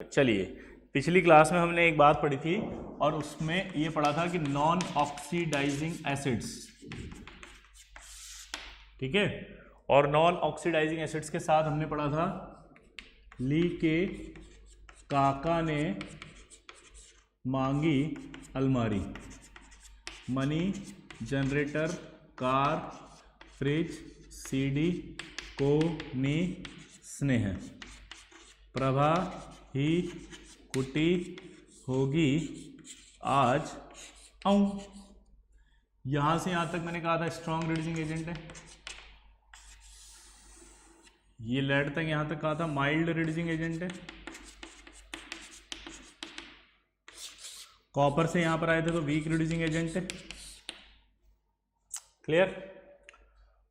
चलिए, पिछली क्लास में हमने एक बात पढ़ी थी और उसमें ये पढ़ा था कि नॉन ऑक्सीडाइजिंग एसिड्स, ठीक है। और नॉन ऑक्सीडाइजिंग एसिड्स के साथ हमने पढ़ा था ली के काका ने मांगी अलमारी, money, generator, car, fridge, CD, को, नी, स्नेह, प्रभा ही कुटी होगी आज आऊं। यहां से यहां तक मैंने कहा था स्ट्रॉन्ग रिड्यूसिंग एजेंट है। ये लेड तक यहां तक कहा था माइल्ड रिड्यूसिंग एजेंट है। कॉपर से यहां पर आए थे तो वीक रिड्यूसिंग एजेंट है। क्लियर।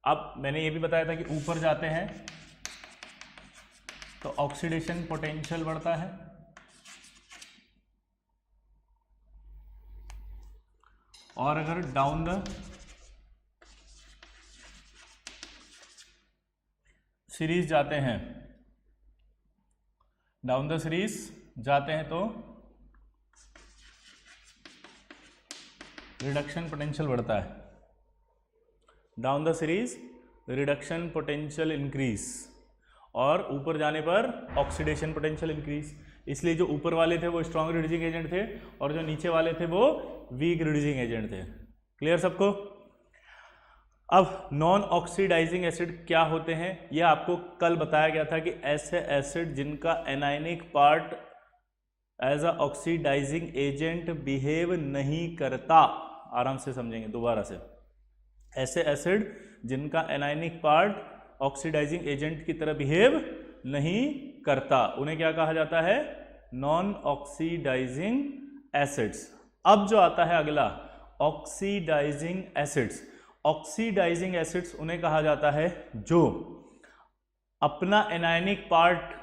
अब मैंने ये भी बताया था कि ऊपर जाते हैं तो ऑक्सीडेशन पोटेंशियल बढ़ता है, और अगर डाउन द सीरीज जाते हैं, डाउन द सीरीज जाते हैं तो रिडक्शन पोटेंशियल बढ़ता है। Down the series reduction potential increase, और ऊपर जाने पर ऑक्सीडेशन पोटेंशियल इंक्रीज। इसलिए जो ऊपर वाले थे वो स्ट्रॉन्ग रिड्यूसिंग एजेंट थे और जो नीचे वाले थे वो वीक रिड्यूसिंग एजेंट थे। क्लियर सबको। अब नॉन ऑक्सीडाइजिंग एसिड क्या होते हैं, ये आपको कल बताया गया था कि ऐसे एसिड जिनका anionic part as a oxidizing agent behave नहीं करता। आराम से समझेंगे दोबारा से। ऐसे एसिड जिनका एनायनिक पार्ट ऑक्सीडाइजिंग एजेंट की तरह बिहेव नहीं करता, उन्हें क्या कहा जाता है? Non oxidizing acids. अब जो आता है अगला, ऑक्सीडाइजिंग एसिड्स। ऑक्सीडाइजिंग एसिड्स उन्हें कहा जाता है जो अपना एनायनिक पार्ट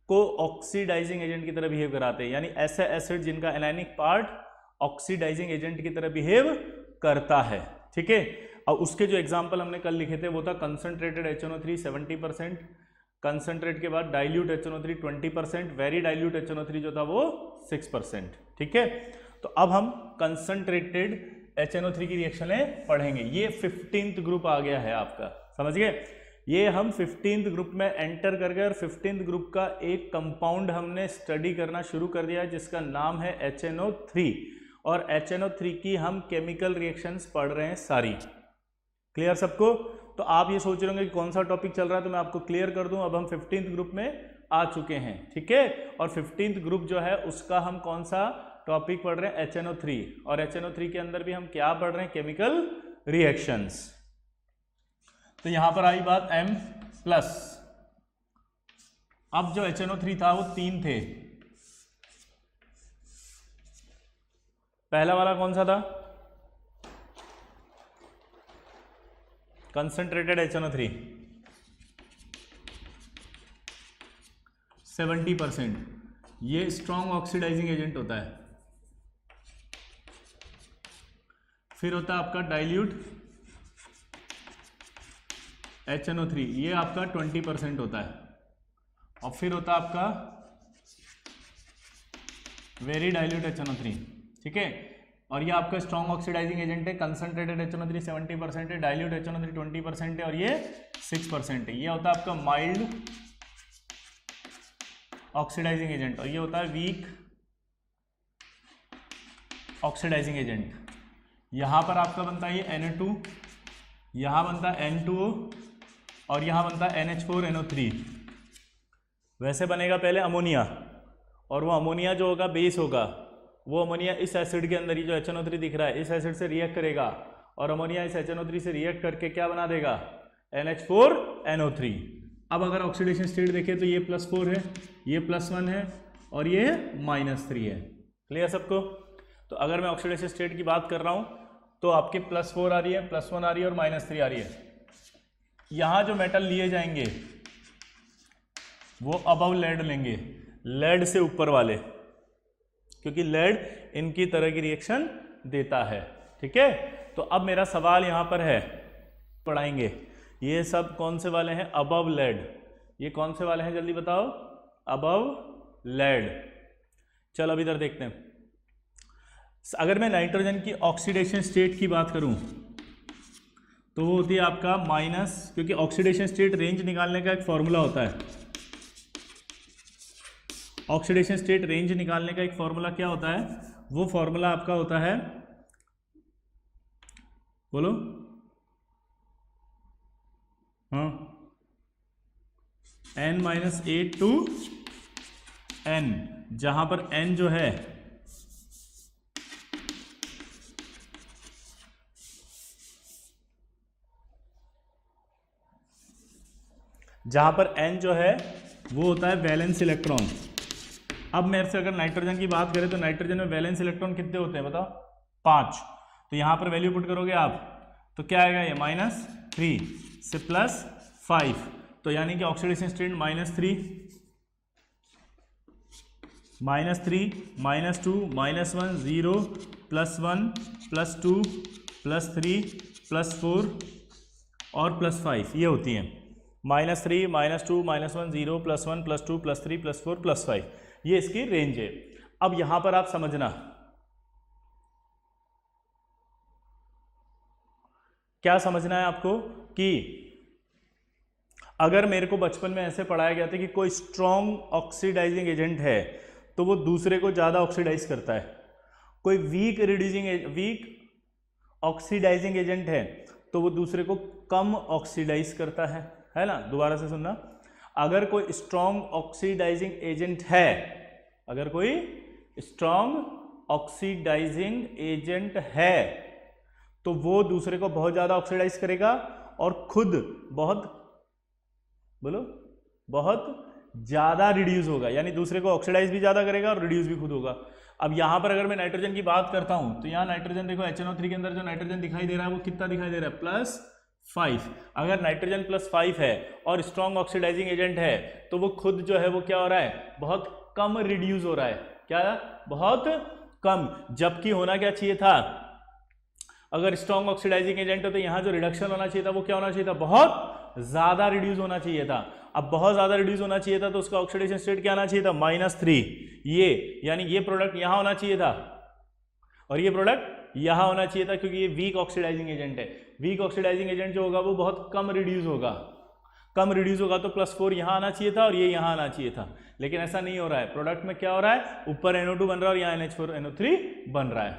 को ऑक्सीडाइजिंग एजेंट की तरह बिहेव कराते हैं। यानी ऐसे एसिड जिनका एनायनिक पार्ट ऑक्सीडाइजिंग एजेंट की तरह बिहेव करता है, ठीक है। अब उसके जो एग्जाम्पल हमने कल लिखे थे वो था कंसंट्रेटेड HNO3 70%, कंसंट्रेट के बाद dilute HNO3 20%, very dilute HNO3 जो था वो 6%, ठीक है। तो अब हम कंसंट्रेटेड HNO3 की रिएक्शनें पढ़ेंगे। ये 15th ग्रुप आ गया है आपका, समझ गए। ये हम 15th ग्रुप में एंटर कर गए और 15th ग्रुप का एक कंपाउंड हमने स्टडी करना शुरू कर दिया जिसका नाम है HNO3, और HNO3 की हम केमिकल रिएक्शंस पढ़ रहे हैं सारी। क्लियर सबको। तो आप ये सोच रहे होंगे कि कौन सा टॉपिक चल रहा है, तो मैं आपको क्लियर कर दूं। अब हम 15th ग्रुप में आ चुके हैं, ठीक है। और 15th ग्रुप जो है उसका हम कौन सा टॉपिक पढ़ रहे हैं? HNO3। और HNO3 के अंदर भी हम क्या पढ़ रहे हैं? Chemical reactions. तो यहां पर आई बात M+। अब जो HNO3 था वो 3 थे। पहला वाला कौन सा था? Concentrated HNO3 70%। ये स्ट्रॉन्ग ऑक्सीडाइजिंग एजेंट होता है। फिर होता है आपका डाइल्यूट HNO3, ये आपका 20% होता है। और फिर होता है आपका वेरी डाइल्यूट HNO3, ठीक है। और ये आपका स्ट्रॉन्ग ऑक्सीडाइजिंग एजेंट है। कंसंट्रेटेड HNO3 70% है, डाइल्यूट HNO3 20% है और ये 6% है। ये होता है आपका माइल्ड ऑक्सीडाइजिंग एजेंट, और ये होता है वीक ऑक्सीडाइजिंग एजेंट। यहां पर आपका बनता है ये Na2, यहां बनता है N2O और यहां बनता है NH4NO3। वैसे बनेगा पहले अमोनिया, और वो अमोनिया जो होगा बेस होगा, वो अमोनिया इस एसिड के अंदर, ये जो HNO3 दिख रहा है इस एसिड से रिएक्ट करेगा, और अमोनिया इस HNO3 से रिएक्ट करके क्या बना देगा? NH4NO3। अब अगर ऑक्सीडेशन स्टेट देखें तो ये +4 है, ये +1 है और ये -3 है। क्लियर सबको। तो अगर मैं ऑक्सीडेशन स्टेट की बात कर रहा हूं तो आपके +4 आ रही है, +1 आ रही है और -3 आ रही है। यहां जो मेटल लिए जाएंगे वो अबव लेड लेंगे, लेड से ऊपर वाले, क्योंकि लेड इनकी तरह की रिएक्शन देता है, ठीक है। तो अब मेरा सवाल यहां पर है, पढ़ाएंगे ये सब कौन से वाले हैं? Above lead. ये कौन से वाले हैं जल्दी बताओ? Above lead. चलो अब इधर देखते हैं। अगर मैं नाइट्रोजन की ऑक्सीडेशन स्टेट की बात करूं तो वो होती है आपका माइनस, क्योंकि ऑक्सीडेशन स्टेट रेंज निकालने का एक फॉर्मूला होता है। ऑक्सीडेशन स्टेट रेंज निकालने का एक फॉर्मूला क्या होता है? वो फॉर्मूला आपका होता है, बोलो। हाँ, n-8 to n, जहां पर n जो है वो होता है वैलेंस इलेक्ट्रॉन। अब मेरे से अगर नाइट्रोजन की बात करें तो नाइट्रोजन में वैलेंस इलेक्ट्रॉन कितने होते हैं बताओ? 5। तो यहां पर वैल्यू पुट करोगे आप तो क्या आएगा? ये -3 से +5, तो यानी कि ऑक्सीडेशन स्टेट -3, -3, -2, -1, 0, +1, +2, +3, +4 और +5, ये होती हैं। -3, -2, -1, 0, +1, +2, +3, +4, +5, ये इसकी रेंज है। अब यहां पर आप समझना, क्या समझना है आपको कि अगर मेरे को बचपन में ऐसे पढ़ाया गया था कि कोई स्ट्रॉन्ग ऑक्सीडाइजिंग एजेंट है तो वो दूसरे को ज़्यादा ऑक्सीडाइज करता है, कोई वीक ऑक्सीडाइजिंग एजेंट है तो वो दूसरे को कम ऑक्सीडाइज करता है ना? दोबारा से सुनना, अगर कोई स्ट्रॉन्ग ऑक्सीडाइजिंग एजेंट है, अगर कोई स्ट्रॉन्ग ऑक्सीडाइजिंग एजेंट है तो वो दूसरे को बहुत ज़्यादा ऑक्सीडाइज करेगा और खुद बहुत ज़्यादा रिड्यूस होगा, यानी दूसरे को ऑक्सीडाइज भी ज़्यादा करेगा और रिड्यूस भी खुद होगा। अब यहाँ पर अगर मैं नाइट्रोजन की बात करता हूँ तो यहाँ नाइट्रोजन देखो, HNO3 के अंदर जो नाइट्रोजन दिखाई दे रहा है वो कितना दिखाई दे रहा है? +5। अगर नाइट्रोजन +5 है और स्ट्रॉन्ग ऑक्सीडाइजिंग एजेंट है तो वो खुद जो है वो क्या हो रहा है? बहुत कम रिड्यूस हो रहा है। क्या? बहुत कम। जबकि होना क्या चाहिए था? अगर स्ट्रॉन्ग ऑक्सीडाइजिंग एजेंट है तो यहाँ जो रिडक्शन होना चाहिए था वो क्या होना चाहिए था? बहुत ज़्यादा रिड्यूस होना चाहिए था। अब बहुत ज़्यादा रिड्यूस होना चाहिए था तो उसका ऑक्सीडेशन स्टेट क्या आना चाहिए था? -3। ये यानी ये प्रोडक्ट यहाँ होना चाहिए था और ये प्रोडक्ट यहाँ होना चाहिए था, क्योंकि ये वीक ऑक्सीडाइजिंग एजेंट है। वीक ऑक्सीडाइजिंग एजेंट जो होगा वो बहुत कम रिड्यूस होगा। कम रिड्यूस होगा तो +4 यहाँ आना चाहिए था और ये यहाँ आना चाहिए था, लेकिन ऐसा नहीं हो रहा है। प्रोडक्ट में क्या हो रहा है? ऊपर NO2 बन रहा है और यहाँ NH4NO3 बन रहा है।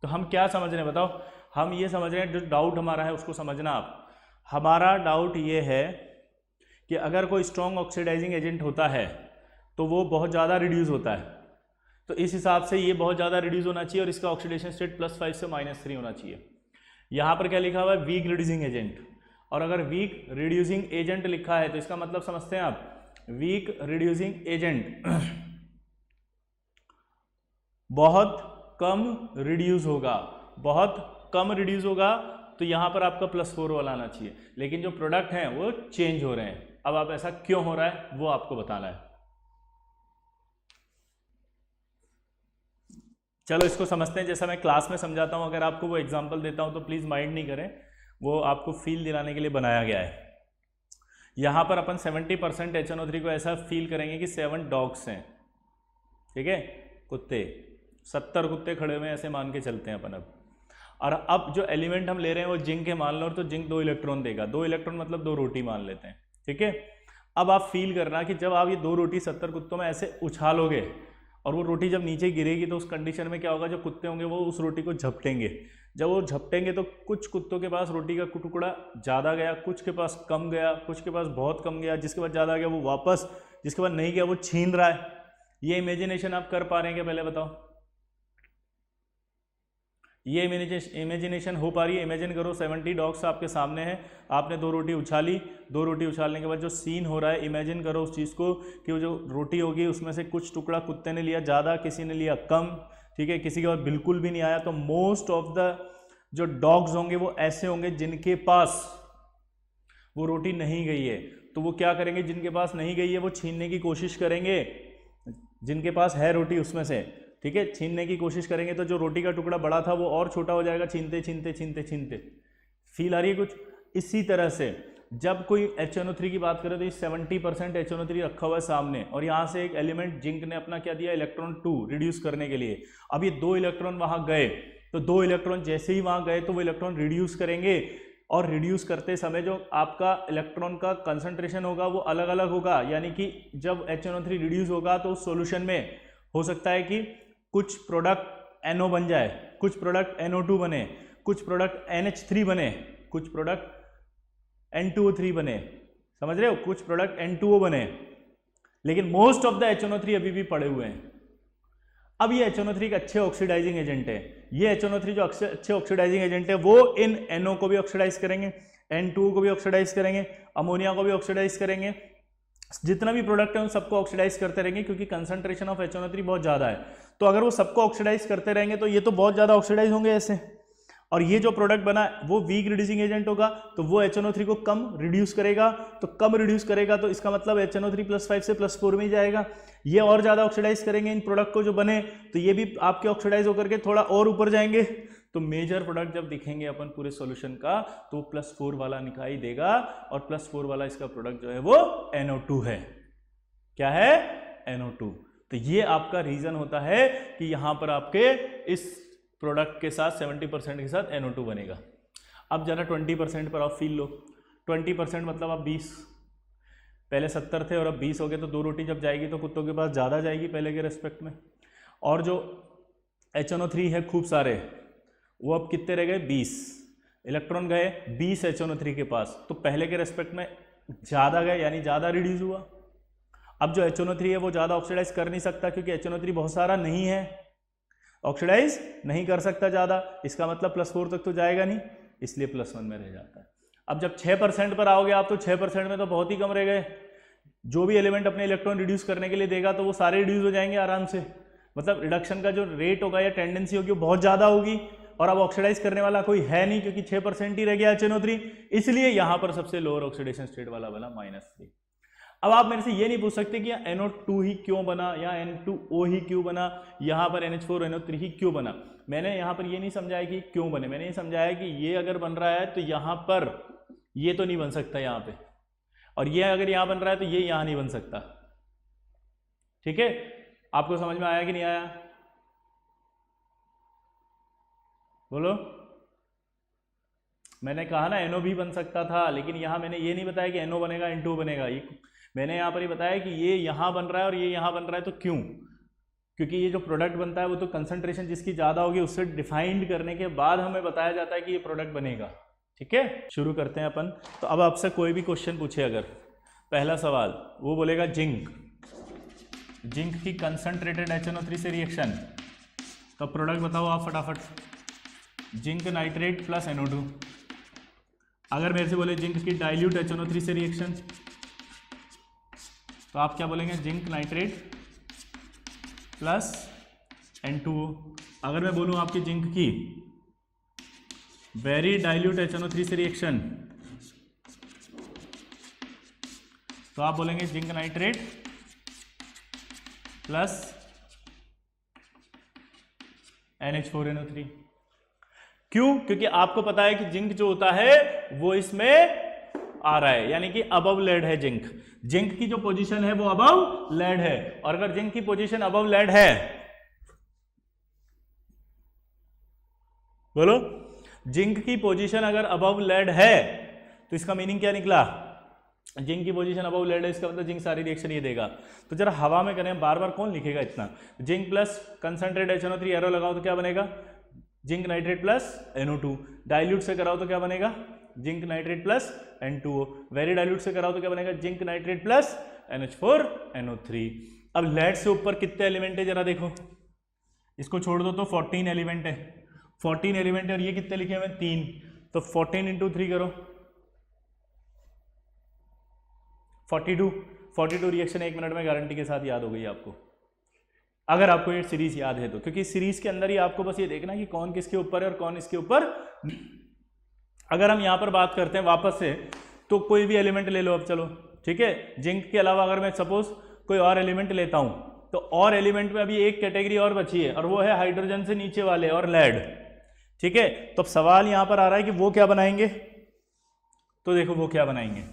तो हम क्या समझ रहे हैं बताओ? हम ये समझ रहे हैं, जो डाउट हमारा है उसको समझना आप। हमारा डाउट ये है कि अगर कोई स्ट्रॉन्ग ऑक्सीडाइजिंग एजेंट होता है तो वो बहुत ज़्यादा रिड्यूस होता है, तो इस हिसाब से ये बहुत ज़्यादा रिड्यूस होना चाहिए और इसका ऑक्सीडेशन स्टेट +5 से -3 होना चाहिए। यहाँ पर क्या लिखा हुआ है? Weak reducing agent. और अगर वीक रिड्यूसिंग एजेंट लिखा है तो इसका मतलब समझते हैं आप, वीक रिड्यूसिंग एजेंट बहुत कम रिड्यूस होगा, बहुत कम रिड्यूस होगा, तो यहाँ पर आपका +4 वाला आना चाहिए। लेकिन जो प्रोडक्ट हैं वो चेंज हो रहे हैं। अब आप ऐसा क्यों हो रहा है वो आपको बताना है। चलो इसको समझते हैं, जैसा मैं क्लास में समझाता हूँ। अगर आपको वो एग्जांपल देता हूँ तो प्लीज़ माइंड नहीं करें, वो आपको फील दिलाने के लिए बनाया गया है। यहाँ पर अपन 70% HNO3 को ऐसा फील करेंगे कि 7 डॉग्स हैं, ठीक है, कुत्ते, 70 कुत्ते खड़े हुए ऐसे मान के चलते हैं अपन। और अब जो एलिमेंट हम ले रहे हैं वो जिंक है मान लो, तो जिंक 2 इलेक्ट्रॉन देगा। 2 इलेक्ट्रॉन मतलब 2 रोटी मान लेते हैं, ठीक है। अब आप फील करना कि जब आप ये 2 रोटी 70 कुत्तों में ऐसे उछालोगे और वो रोटी जब नीचे गिरेगी तो उस कंडीशन में क्या होगा? जो कुत्ते होंगे वो उस रोटी को झपटेंगे। जब वो झपटेंगे तो कुछ कुत्तों के पास रोटी का टुकड़ा ज़्यादा गया, कुछ के पास कम गया, कुछ के पास बहुत कम गया, जिसके पास ज़्यादा गया वो वापस, जिसके पास नहीं गया वो छीन रहा है। ये इमेजिनेशन आप कर पा रहे हैं क्या? पहले बताओ, ये इमेजिनेशन हो पा रही है? इमेजिन करो 70 डॉग्स आपके सामने हैं, आपने 2 रोटी उछाली, 2 रोटी उछालने के बाद जो सीन हो रहा है, इमेजिन करो उस चीज़ को कि वो जो रोटी होगी उसमें से कुछ टुकड़ा कुत्ते ने लिया ज़्यादा, किसी ने लिया कम, ठीक है, किसी के पास बिल्कुल भी नहीं आया। तो मोस्ट ऑफ द जो डॉग्स होंगे वो ऐसे होंगे जिनके पास वो रोटी नहीं गई है। तो वो क्या करेंगे? जिनके पास नहीं गई है वो छीनने की कोशिश करेंगे, जिनके पास है रोटी उसमें से, ठीक है, छीनने की कोशिश करेंगे। तो जो रोटी का टुकड़ा बड़ा था वो और छोटा हो जाएगा, छीनते छीनते छीनते छीनते। फील आ रही है कुछ? इसी तरह से जब कोई HNO3 की बात करें तो ये 70% HNO3 रखा हुआ है सामने, और यहाँ से एक एलिमेंट जिंक ने अपना क्या दिया, इलेक्ट्रॉन 2 रिड्यूस करने के लिए। अब ये 2 इलेक्ट्रॉन वहाँ गए, तो 2 इलेक्ट्रॉन जैसे ही वहाँ गए तो वो इलेक्ट्रॉन रिड्यूस करेंगे, और रिड्यूस करते समय जो आपका इलेक्ट्रॉन का कंसंट्रेशन होगा वो अलग अलग होगा। यानी कि जब HNO3 रिड्यूस होगा तो उस सॉल्यूशन में हो सकता है कि कुछ प्रोडक्ट NO बन जाए, कुछ प्रोडक्ट NO2 बने, कुछ प्रोडक्ट NH3 बने, कुछ प्रोडक्ट N2O3 बने, समझ रहे हो, कुछ प्रोडक्ट N2O बने, लेकिन मोस्ट ऑफ द HNO3 अभी भी पड़े हुए हैं। अब ये HNO3 एक अच्छे ऑक्सीडाइजिंग एजेंट है। ये HNO3 जो अच्छे ऑक्सीडाइजिंग एजेंट है वो इन NO को भी ऑक्सीडाइज करेंगे, N2O को भी ऑक्सीडाइज करेंगे, अमोनिया को भी ऑक्सीडाइज करेंगे, जितना भी प्रोडक्ट है उन सबको ऑक्सीडाइज करते रहेंगे, क्योंकि कंसंट्रेशन ऑफ HNO3 बहुत ज़्यादा है। तो अगर वो सबको ऑक्सीडाइज करते रहेंगे तो ये तो बहुत ज़्यादा ऑक्सीडाइज होंगे ऐसे, और ये जो प्रोडक्ट बना वो वीक रिड्यूसिंग एजेंट होगा, तो वो HNO3 को कम रिड्यूस करेगा। तो कम रिड्यूस करेगा तो इसका मतलब HNO3 +5 से +4 में ही जाएगा। ये और ज़्यादा ऑक्सीडाइज करेंगे इन प्रोडक्ट को जो बने, तो ये भी आपके ऑक्सीडाइज होकर के थोड़ा और ऊपर जाएंगे। तो मेजर प्रोडक्ट जब दिखेंगे अपन पूरे सॉल्यूशन का तो +4 वाला दिखाई देगा, और +4 वाला इसका प्रोडक्ट जो है वो NO2 है। क्या है? NO2। तो ये आपका रीजन होता है कि यहाँ पर आपके इस प्रोडक्ट के साथ 70% के साथ NO2 बनेगा। अब जरा 20% पर आप फील लो। 20% मतलब आप 20, पहले 70 थे और अब 20 हो गए, तो 2 रोटी जब जाएगी तो कुत्तों के पास ज़्यादा जाएगी पहले के रेस्पेक्ट में। और जो HNO3 है खूब सारे, वो अब कितने रह गए? 20 इलेक्ट्रॉन गए 20 HNO3 के पास, तो पहले के रेस्पेक्ट में ज़्यादा गए, यानी ज़्यादा रिड्यूस हुआ। अब जो HNO3 है वो ज़्यादा ऑक्सीडाइज कर नहीं सकता, क्योंकि HNO3 बहुत सारा नहीं है, ऑक्सीडाइज नहीं कर सकता ज़्यादा, इसका मतलब +4 तक तो जाएगा नहीं, इसलिए +1 में रह जाता है। अब जब 6% पर आओगे आप, तो 6% में तो बहुत ही कम रह गए। जो भी एलिमेंट अपने इलेक्ट्रॉन रिड्यूस करने के लिए देगा तो वो सारे रिड्यूस हो जाएंगे आराम से, मतलब रिडक्शन का जो रेट होगा या टेंडेंसी होगी वो बहुत ज़्यादा होगी, और अब ऑक्सीडाइज करने वाला कोई है नहीं, क्योंकि 6% ही रह गया HNO3, इसलिए यहाँ पर सबसे लोअर ऑक्सीडेशन स्टेट वाला बना -3। अब आप मेरे से ये नहीं पूछ सकते कि NO2 ही क्यों बना या N2O ही क्यों बना, यहाँ पर NH4 NO3 ही क्यों बना। मैंने यहाँ पर ये नहीं समझाया कि क्यों बने, मैंने ये समझाया कि ये अगर बन रहा है तो यहाँ पर ये तो नहीं बन सकता यहाँ पे, और ये अगर यहाँ बन रहा है तो ये यहाँ नहीं बन सकता। ठीक है, आपको समझ में आया कि नहीं आया? बोलो। मैंने कहा ना NO भी बन सकता था, लेकिन यहाँ मैंने ये नहीं बताया कि NO बनेगा N2 बनेगा। ये मैंने यहाँ पर ही बताया कि ये यहाँ बन रहा है और ये यहाँ बन रहा है, तो क्यों? क्योंकि ये जो प्रोडक्ट बनता है वो तो कंसंट्रेशन जिसकी ज़्यादा होगी उससे डिफाइंड करने के बाद हमें बताया जाता है कि ये प्रोडक्ट बनेगा। ठीक है, शुरू करते हैं अपन। तो अब आपसे कोई भी क्वेश्चन पूछे, अगर पहला सवाल वो बोलेगा जिंक की कंसंट्रेटेड HNO3 से रिएक्शन, तो प्रोडक्ट बताओ आप फटाफट। Zinc nitrate plus NO2। अगर मेरे से बोले जिंक की डाइल्यूट HNO3 से रिएक्शन, तो आप क्या बोलेंगे? Zinc nitrate plus N2O। अगर मैं बोलूं आपकी जिंक की वेरी डाइल्यूट HNO3 से रिएक्शन, तो आप बोलेंगे जिंक नाइट्रेट प्लस NH4NO3। क्यों? क्योंकि आपको पता है कि जिंक जो होता है वो इसमें आ रहा है, यानी कि अबव लेड है जिंक की जो पोजीशन है वो अबव लेड है, और अगर जिंक की पोजीशन अबव लेड है, बोलो, जिंक की पोजीशन अगर अबव लेड है तो इसका मीनिंग क्या निकला? जिंक की पोजीशन अबव लेड है, इसका मतलब जिंक सारी रिएक्शन ये देगा। तो जरा हवा में करें, बार बार कौन लिखेगा इतना? Zinc plus concentrate HNO3 arrow लगाओ तो क्या बनेगा? Zinc nitrate plus NO2। Dilute से कराओ तो क्या बनेगा? Zinc nitrate plus N2O। Very dilute से कराओ तो क्या बनेगा? Zinc nitrate plus NH4NO3। अब लेड से ऊपर कितने एलिमेंट है जरा देखो, इसको छोड़ दो तो 14 एलिमेंट है, 14 एलिमेंट है, और ये कितने लिखे हुए? 3। तो 14 × 3 करो, 42 रिएक्शन 1 मिनट में गारंटी के साथ याद हो गई आपको, अगर आपको ये सीरीज याद है तो। क्योंकि सीरीज के अंदर ही आपको बस ये देखना कि कौन किसके ऊपर है और कौन इसके ऊपर। अगर हम यहाँ पर बात करते हैं वापस से, तो कोई भी एलिमेंट ले लो अब, चलो ठीक है। जिंक के अलावा अगर मैं सपोज कोई और एलिमेंट लेता हूँ, तो और एलिमेंट में अभी एक कैटेगरी और बची है, और वो है हाइड्रोजन से नीचे वाले और लेड। ठीक है, तो अब सवाल यहाँ पर आ रहा है कि वो क्या बनाएंगे। तो देखो वो क्या बनाएंगे।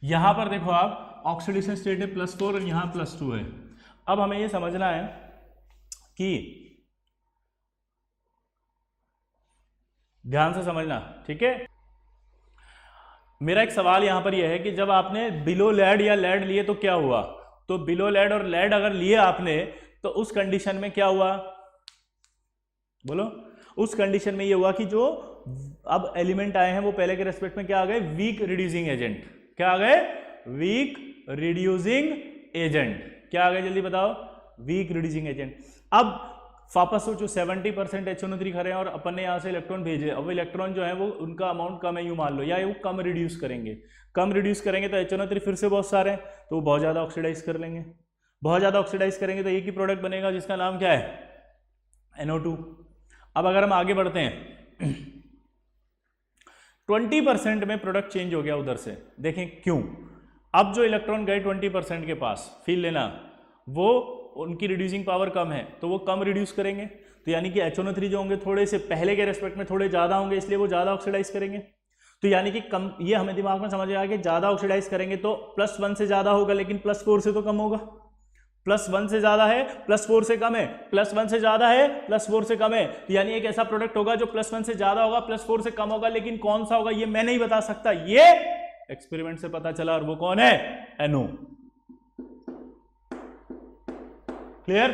यहां पर देखो आप ऑक्सीडेशन स्टेट है +4 और यहां +2 है। अब हमें ये समझना है कि ध्यान से समझना, ठीक है। मेरा एक सवाल यहां पर यह है कि जब आपने बिलो लेड या लेड लिए तो क्या हुआ, तो बिलो लेड और लेड अगर लिए आपने तो उस कंडीशन में क्या हुआ, बोलो। उस कंडीशन में ये हुआ कि जो अब एलिमेंट आए हैं वो पहले के रेस्पेक्ट में क्या आ गए, वीक रिड्यूसिंग एजेंट। क्या आ गए, वीक रिड्यूसिंग एजेंट। क्या आ गए जल्दी बताओ, वीक रिड्यूसिंग एजेंट। अब वापस सोचो 70% HNO3 खा रहे हैं और अपन ने यहाँ से इलेक्ट्रॉन भेजे। अब इलेक्ट्रॉन जो है वो उनका अमाउंट कम है यूं मान लो, या वो कम रिड्यूस करेंगे। कम रिड्यूस करेंगे तो HNO3 फिर से बहुत सारे हैं तो वो बहुत ज़्यादा ऑक्सीडाइज कर लेंगे। बहुत ज़्यादा ऑक्सीडाइज करेंगे तो एक ही प्रोडक्ट बनेगा जिसका नाम क्या है, NO2। अब अगर हम आगे बढ़ते हैं 20% में प्रोडक्ट चेंज हो गया उधर से, देखें क्यों। अब जो इलेक्ट्रॉन गए 20% के पास, फील लेना, वो उनकी रिड्यूसिंग पावर कम है तो वो कम रिड्यूस करेंगे, तो यानी कि HNO3 जो होंगे थोड़े से पहले के रेस्पेक्ट में थोड़े ज़्यादा होंगे, इसलिए वो ज़्यादा ऑक्सीडाइज करेंगे। तो यानी कि कम, ये हमें दिमाग में समझ आया कि ज़्यादा ऑक्सीडाइज करेंगे तो +1 से ज़्यादा होगा, लेकिन +4 से तो कम होगा। +1 से ज़्यादा है, +4 से कम है, +1 से ज़्यादा है, +4 से कम है। तो यानी एक ऐसा प्रोडक्ट होगा जो +1 से ज़्यादा होगा, +4 से कम होगा, लेकिन कौन सा होगा ये मैं नहीं बता सकता, ये एक्सपेरिमेंट से पता चला, और वो कौन है, NO। क्लियर।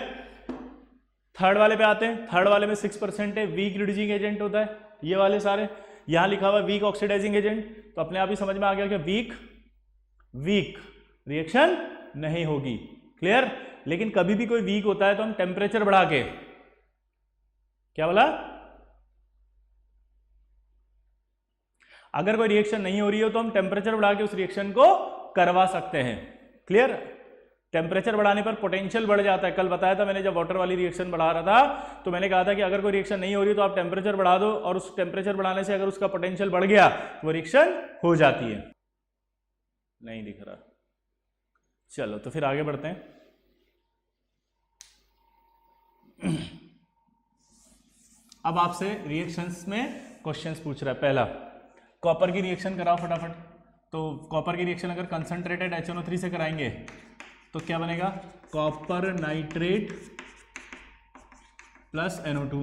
थर्ड वाले पे आते हैं। थर्ड वाले में 6% है, वीक रिड्यूसिंग एजेंट होता है, ये वाले सारे। यहां लिखा हुआ वीक ऑक्सीडाइजिंग एजेंट, तो अपने आप ही समझ में आ गया कि वीक रिएक्शन नहीं होगी। क्लियर। लेकिन कभी भी कोई वीक होता है तो हम टेम्परेचर बढ़ा के, क्या बोला, अगर कोई रिएक्शन नहीं हो रही हो तो हम टेम्परेचर बढ़ा के उस रिएक्शन को करवा सकते हैं। क्लियर। टेम्परेचर बढ़ाने पर पोटेंशियल बढ़ जाता है। कल बताया था मैंने, जब वाटर वाली रिएक्शन बढ़ा रहा था तो मैंने कहा था कि अगर कोई रिएक्शन नहीं हो रही तो आप टेम्परेचर बढ़ा दो, और उस टेम्परेचर बढ़ाने से अगर उसका पोटेंशियल बढ़ गया तो वो रिएक्शन हो जाती है। नहीं दिख रहा, चलो तो फिर आगे बढ़ते हैं। अब आपसे रिएक्शंस में क्वेश्चंस पूछ रहा है। पहला, कॉपर की रिएक्शन कराओ फटाफट। तो कॉपर की रिएक्शन अगर कंसंट्रेटेड HNO3 से कराएंगे तो क्या बनेगा, कॉपर नाइट्रेट प्लस NO2।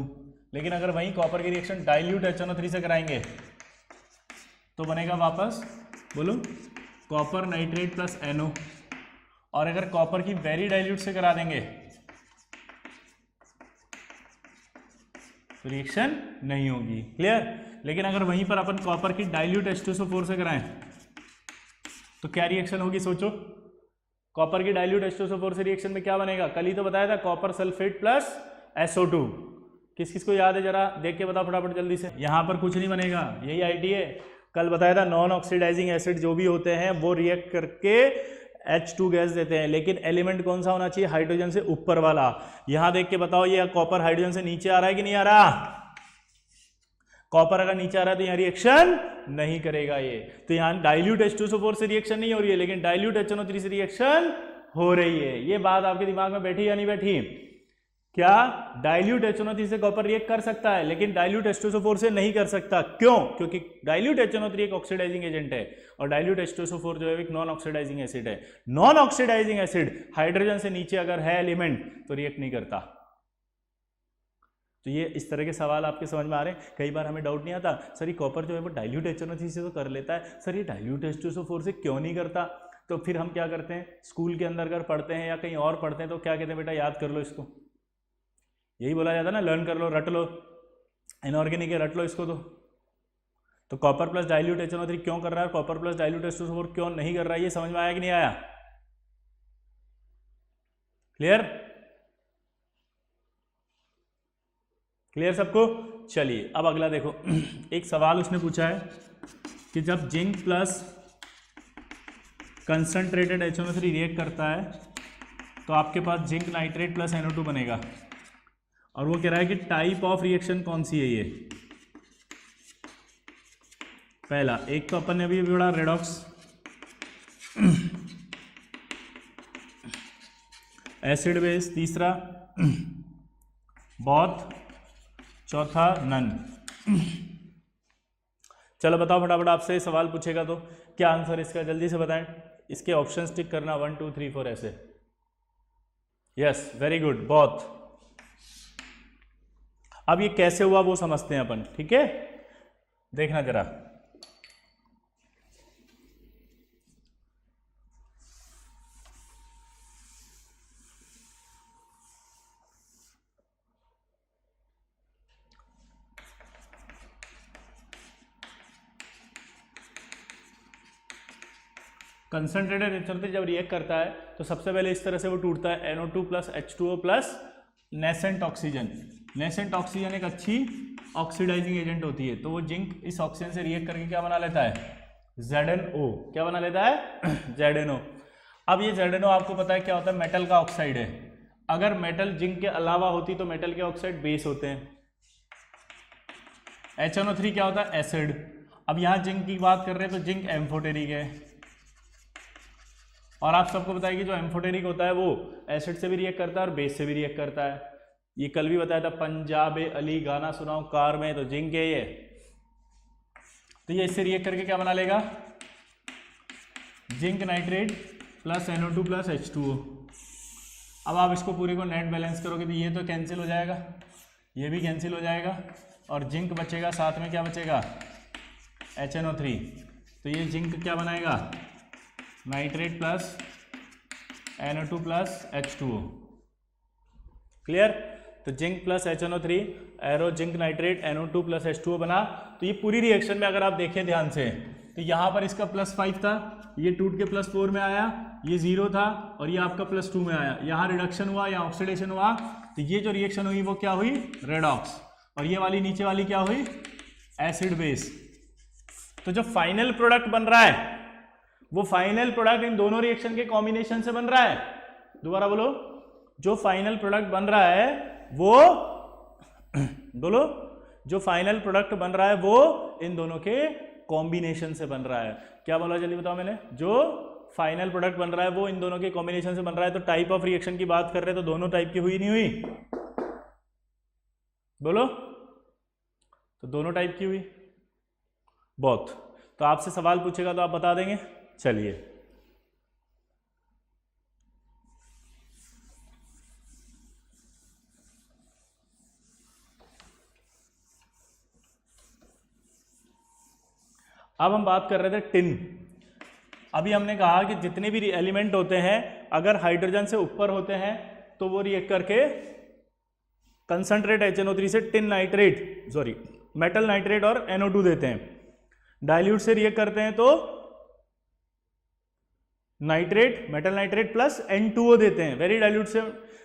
लेकिन अगर वही कॉपर की रिएक्शन डाइल्यूट HNO3 से कराएंगे तो बनेगा वापस, बोलो, कॉपर नाइट्रेट प्लस NO। और अगर कॉपर की वेरी डाइल्यूट से करा देंगे तो रिएक्शन नहीं होगी। क्लियर। लेकिन अगर वहीं पर अपन कॉपर की डाइल्यूट H2SO4 से कराएं तो क्या रिएक्शन होगी, सोचो। कॉपर की डाइल्यूट H2SO4 से रिएक्शन में क्या बनेगा, कल ही तो बताया था, कॉपर सल्फेट प्लस SO2। किस किस को याद है, जरा देख के बताओ फटाफट जल्दी से। यहां पर कुछ नहीं बनेगा, यही आईटी है। कल बताया था नॉन ऑक्सीडाइजिंग एसिड जो भी होते हैं वो रिएक्ट करके H2 गैस देते हैं, लेकिन एलिमेंट कौन सा होना चाहिए, हाइड्रोजन से ऊपर वाला। यहां देख के बताओ ये कॉपर हाइड्रोजन से नीचे आ रहा है कि नहीं आ रहा। कॉपर अगर नीचे आ रहा है तो यहाँ रिएक्शन नहीं करेगा ये। तो यहाँ डाइल्यूट H2SO4 से रिएक्शन नहीं हो रही है, लेकिन डाइल्यूट HNO3 से रिएक्शन हो रही है। ये बात आपके दिमाग में बैठी या नहीं बैठी। क्या डाइल्यूट HNO3 से कॉपर रिएक्ट कर सकता है, लेकिन डाइल्यूट H2SO4 से नहीं कर सकता। क्यों, क्योंकि डाइल्यूट HNO3 एक ऑक्सीडाइजिंग एजेंट है और डाइल्यूट H2SO4 जो है एक नॉन ऑक्सीडाइजिंग एसिड है। नॉन ऑक्सीडाइजिंग एसिड हाइड्रोजन से नीचे अगर है एलिमेंट तो रिएक्ट नहीं करता। तो ये इस तरह के सवाल आपके समझ में आ रहे हैं। कई बार हमें डाउट नहीं आता, सर ये कॉपर जो है वो डाइल्यूट HNO3 से तो कर लेता है, सर ये डाइल्यूट H2SO4 से क्यों नहीं करता। तो फिर हम क्या करते हैं, स्कूल के अंदर अगर पढ़ते हैं या कहीं और पढ़ते हैं तो क्या कहते हैं, बेटा याद कर लो इसको। यही बोला जाता है ना, लर्न कर लो, रट लो। इनऑर्गेनिक है, रट लो इसको। तो कॉपर प्लस डाइल्यूट HNO3 क्यों कर रहा है, कॉपर प्लस डाइल्यूट H2SO4 क्यों नहीं कर रहा है, ये समझ में आया कि नहीं आया। क्लियर, क्लियर सबको। चलिए अब अगला देखो, एक सवाल उसने पूछा है कि जब zinc plus concentrated HNO3 react करता है तो आपके पास जिंक नाइट्रेट प्लस NO2 बनेगा, और वो कह रहा है कि टाइप ऑफ रिएक्शन कौन सी है ये। पहला, एक तो अपन ने अभी पढ़ा रेडॉक्स, एसिड बेस, तीसरा बॉथ, चौथा नन। चलो बताओ फटाफट, आपसे सवाल पूछेगा तो क्या आंसर इसका, जल्दी से बताएं। इसके ऑप्शंस टिक करना 1 2 3 4 ऐसे। Yes, very good, both. अब ये कैसे हुआ वो समझते हैं अपन, ठीक है, देखना जरा। कंसंट्रेटेड HNO3 जब रिएक्ट करता है तो सबसे पहले इस तरह से वो टूटता है, NO2 plus H2O plus nascent oxygen. Nascent oxygen एक अच्छी ऑक्सीडाइजिंग एजेंट होती है, तो वो जिंक इस ऑक्सीजन से रिएक्ट करके क्या बना लेता है, ZNO। क्या बना लेता है, ZNO। अब ये ZNO आपको पता है क्या होता है, मेटल का ऑक्साइड है। अगर मेटल जिंक के अलावा होती तो मेटल के ऑक्साइड बेस होते हैं। HNO3 क्या होता है, एसिड। अब यहाँ जिंक की बात कर रहे हैं तो जिंक एम्फोटेरिक है, और आप सबको बताइए कि जो एम्फोटेरिक होता है वो एसिड से भी रिएक्ट करता है और बेस से भी रिएक्ट करता है। ये कल भी बताया था, पंजाब अली गाना सुनाओ कार में, तो जिंक है ये। तो ये इससे रिएक्ट करके क्या बना लेगा, zinc nitrate plus NO2 plus H2O। अब आप इसको पूरे को नेट बैलेंस करोगे तो ये तो कैंसिल हो जाएगा, ये भी कैंसिल हो जाएगा, और जिंक बचेगा, साथ में क्या बचेगा, HNO3। तो ये जिंक क्या बनाएगा, nitrate plus NO2 plus H2O। Clear. तो zinc plus HNO3 arrow zinc nitrate NO2 plus H2O बना। तो ये पूरी रिएक्शन में अगर आप देखें ध्यान से तो यहाँ पर इसका +5 था, ये टूट के +4 में आया, ये 0 था और ये आपका +2 में आया। यहाँ रिडक्शन हुआ, यहाँ ऑक्सीडेशन हुआ, तो ये जो रिएक्शन हुई वो क्या हुई, रेडॉक्स। और ये वाली नीचे वाली क्या हुई, एसिड बेस। तो जो फाइनल प्रोडक्ट बन रहा है वो फाइनल प्रोडक्ट इन दोनों रिएक्शन के कॉम्बिनेशन से बन रहा है। दोबारा बोलो, जो फाइनल प्रोडक्ट बन रहा है वो बोलो, जो फाइनल प्रोडक्ट बन रहा है वो इन दोनों के कॉम्बिनेशन से बन रहा है। क्या बोला, जल्दी बताओ मैंने, जो फाइनल प्रोडक्ट बन रहा है वो इन दोनों के कॉम्बिनेशन से बन रहा है। तो टाइप ऑफ रिएक्शन की बात कर रहे हैं तो दोनों टाइप की हुई नहीं हुई, बोलो, तो दोनों टाइप की हुई, बोथ। तो आपसे सवाल पूछेगा तो आप बता देंगे। चलिए अब हम बात कर रहे थे टिन। अभी हमने कहा कि जितने भी एलिमेंट होते हैं अगर हाइड्रोजन से ऊपर होते हैं तो वो रिएक्ट करके कंसंट्रेट HNO3 से टिन नाइट्रेट मेटल नाइट्रेट और NO2 देते हैं। डाइल्यूट से रिएक्ट करते हैं तो nitrate metal nitrate plus N2O देते हैं। वेरी डाइल्यूट से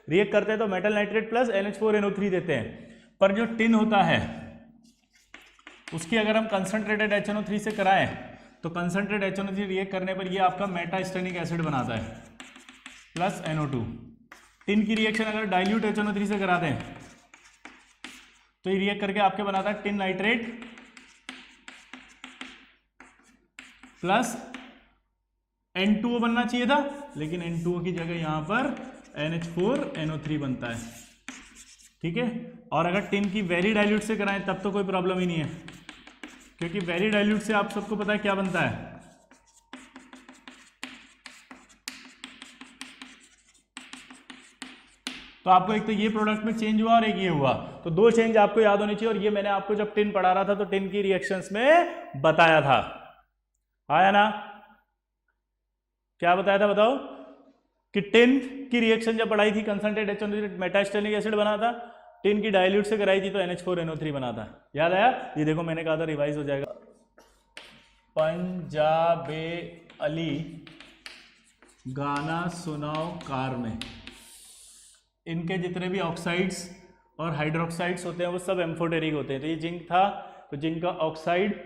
रिएक्ट करते हैं तो मेटल नाइट्रेट प्लस NH4NO3 देते हैं। पर जो टिन होता है उसकी अगर हम कंसंट्रेटेड HNO3 से कराएं तो कंसंट्रेट HNO3 रिएक्ट करने पर ये आपका मेटास्टेनिक एसिड बनाता है प्लस NO2। टिन की रिएक्शन अगर डाइल्यूट HNO3 से करा दें तो ये रिएक्ट करके आपके बनाता है टिन नाइट्रेट प्लस N2O बनना चाहिए था, लेकिन N2O की जगह यहां पर NH4NO3 बनता है। ठीक है। और अगर टिन की वेरी डाइल्यूट से कराएं तब तो कोई प्रॉब्लम ही नहीं है, क्योंकि वेरी डाइल्यूट से आप सबको पता है क्या बनता है, तो आपको एक तो ये प्रोडक्ट में चेंज हुआ और एक ये हुआ, तो दो चेंज आपको याद होनी चाहिए। और ये मैंने आपको जब टिन पढ़ा रहा था तो टिन की रिएक्शंस में बताया था, आया ना? क्या बताया था बताओ? कि टिन की रिएक्शन जब पढ़ाई थी कंसंट्रेट HNO3 मेटास्टेनिक एसिड बना था, टिन की डाइल्यूट से कराई थी तो NH4NO3 बना था। याद आया? ये देखो मैंने कहा था रिवाइज हो जाएगा। पंजाबे अली गाना सुनाओ कार में, इनके जितने भी ऑक्साइड्स और हाइड्रोक्साइड्स होते हैं वो सब एम्फोटेरिक होते हैं। तो ये जिंक था, तो जिंक का ऑक्साइड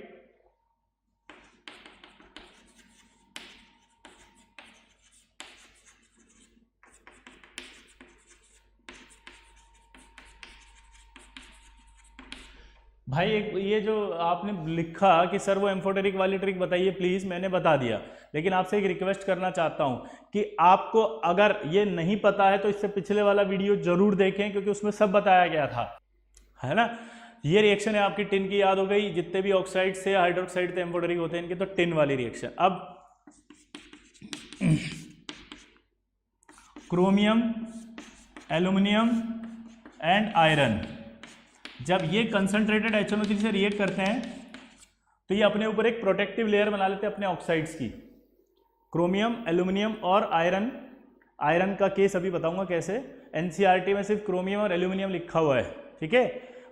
भाई एक ये जो आपने लिखा कि सर वो एम्फोटेरिक वाली ट्रिक बताइए प्लीज, मैंने बता दिया, लेकिन आपसे एक रिक्वेस्ट करना चाहता हूं कि आपको अगर ये नहीं पता है तो इससे पिछले वाला वीडियो जरूर देखें, क्योंकि उसमें सब बताया गया था, है ना। ये रिएक्शन है आपकी टिन की, याद हो गई, जितने भी ऑक्साइड से हाइड्रोक्साइड से एम्फोटेरिक होते हैं इनके, तो टिन वाली रिएक्शन। अब क्रोमियम, एल्यूमिनियम एंड आयरन जब ये कंसंट्रेटेड HNO3 से रिएक्ट करते हैं तो ये अपने ऊपर एक प्रोटेक्टिव लेयर बना लेते हैं अपने ऑक्साइड्स की। क्रोमियम, एल्यूमिनियम और आयरन, आयरन का केस अभी बताऊंगा कैसे। NCERT में सिर्फ क्रोमियम और एल्यूमिनियम लिखा हुआ है, ठीक है।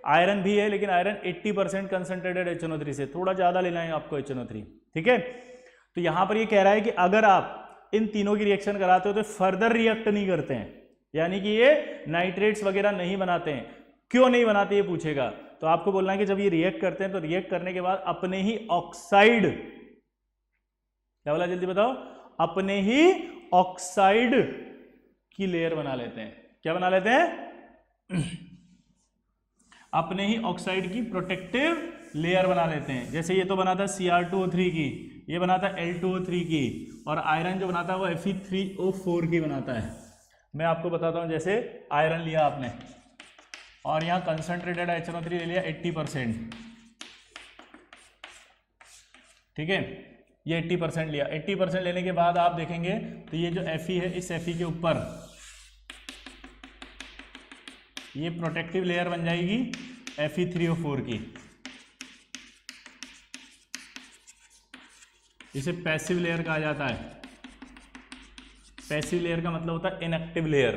आयरन भी है, लेकिन आयरन 80% कंसंट्रेटेड HNO3 से, थोड़ा ज्यादा लेना है आपको HNO3, ठीक है। तो यहां पर ये कह रहा है कि अगर आप इन तीनों की रिएक्शन कराते हो तो फर्दर रिएक्ट नहीं करते हैं, यानी कि ये नाइट्रेट्स वगैरह नहीं बनाते हैं। क्यों नहीं बनाते ये पूछेगा, तो आपको बोलना है कि जब ये रिएक्ट करते हैं तो रिएक्ट करने के बाद अपने ही ऑक्साइड, क्या बोला जल्दी बताओ, अपने ही ऑक्साइड की लेयर बना लेते हैं। क्या बना लेते हैं? अपने ही ऑक्साइड की प्रोटेक्टिव लेयर बना लेते हैं। जैसे ये तो बनाता है Cr2O3 की, ये बनाता है Al2O3 की, और आयरन जो बनाता है वो Fe3O4 की बनाता है। मैं आपको बताता हूं, जैसे आयरन लिया आपने और यहाँ कंसंट्रेटेड HNO3 ले लिया 80%, ठीक है, ये 80% लिया। 80% लेने के बाद आप देखेंगे तो ये जो Fe है, इस Fe के ऊपर ये प्रोटेक्टिव लेयर बन जाएगी Fe3O4 की। इसे पैसिव लेयर कहा जाता है। पैसिव लेयर का मतलब होता है इनएक्टिव लेयर।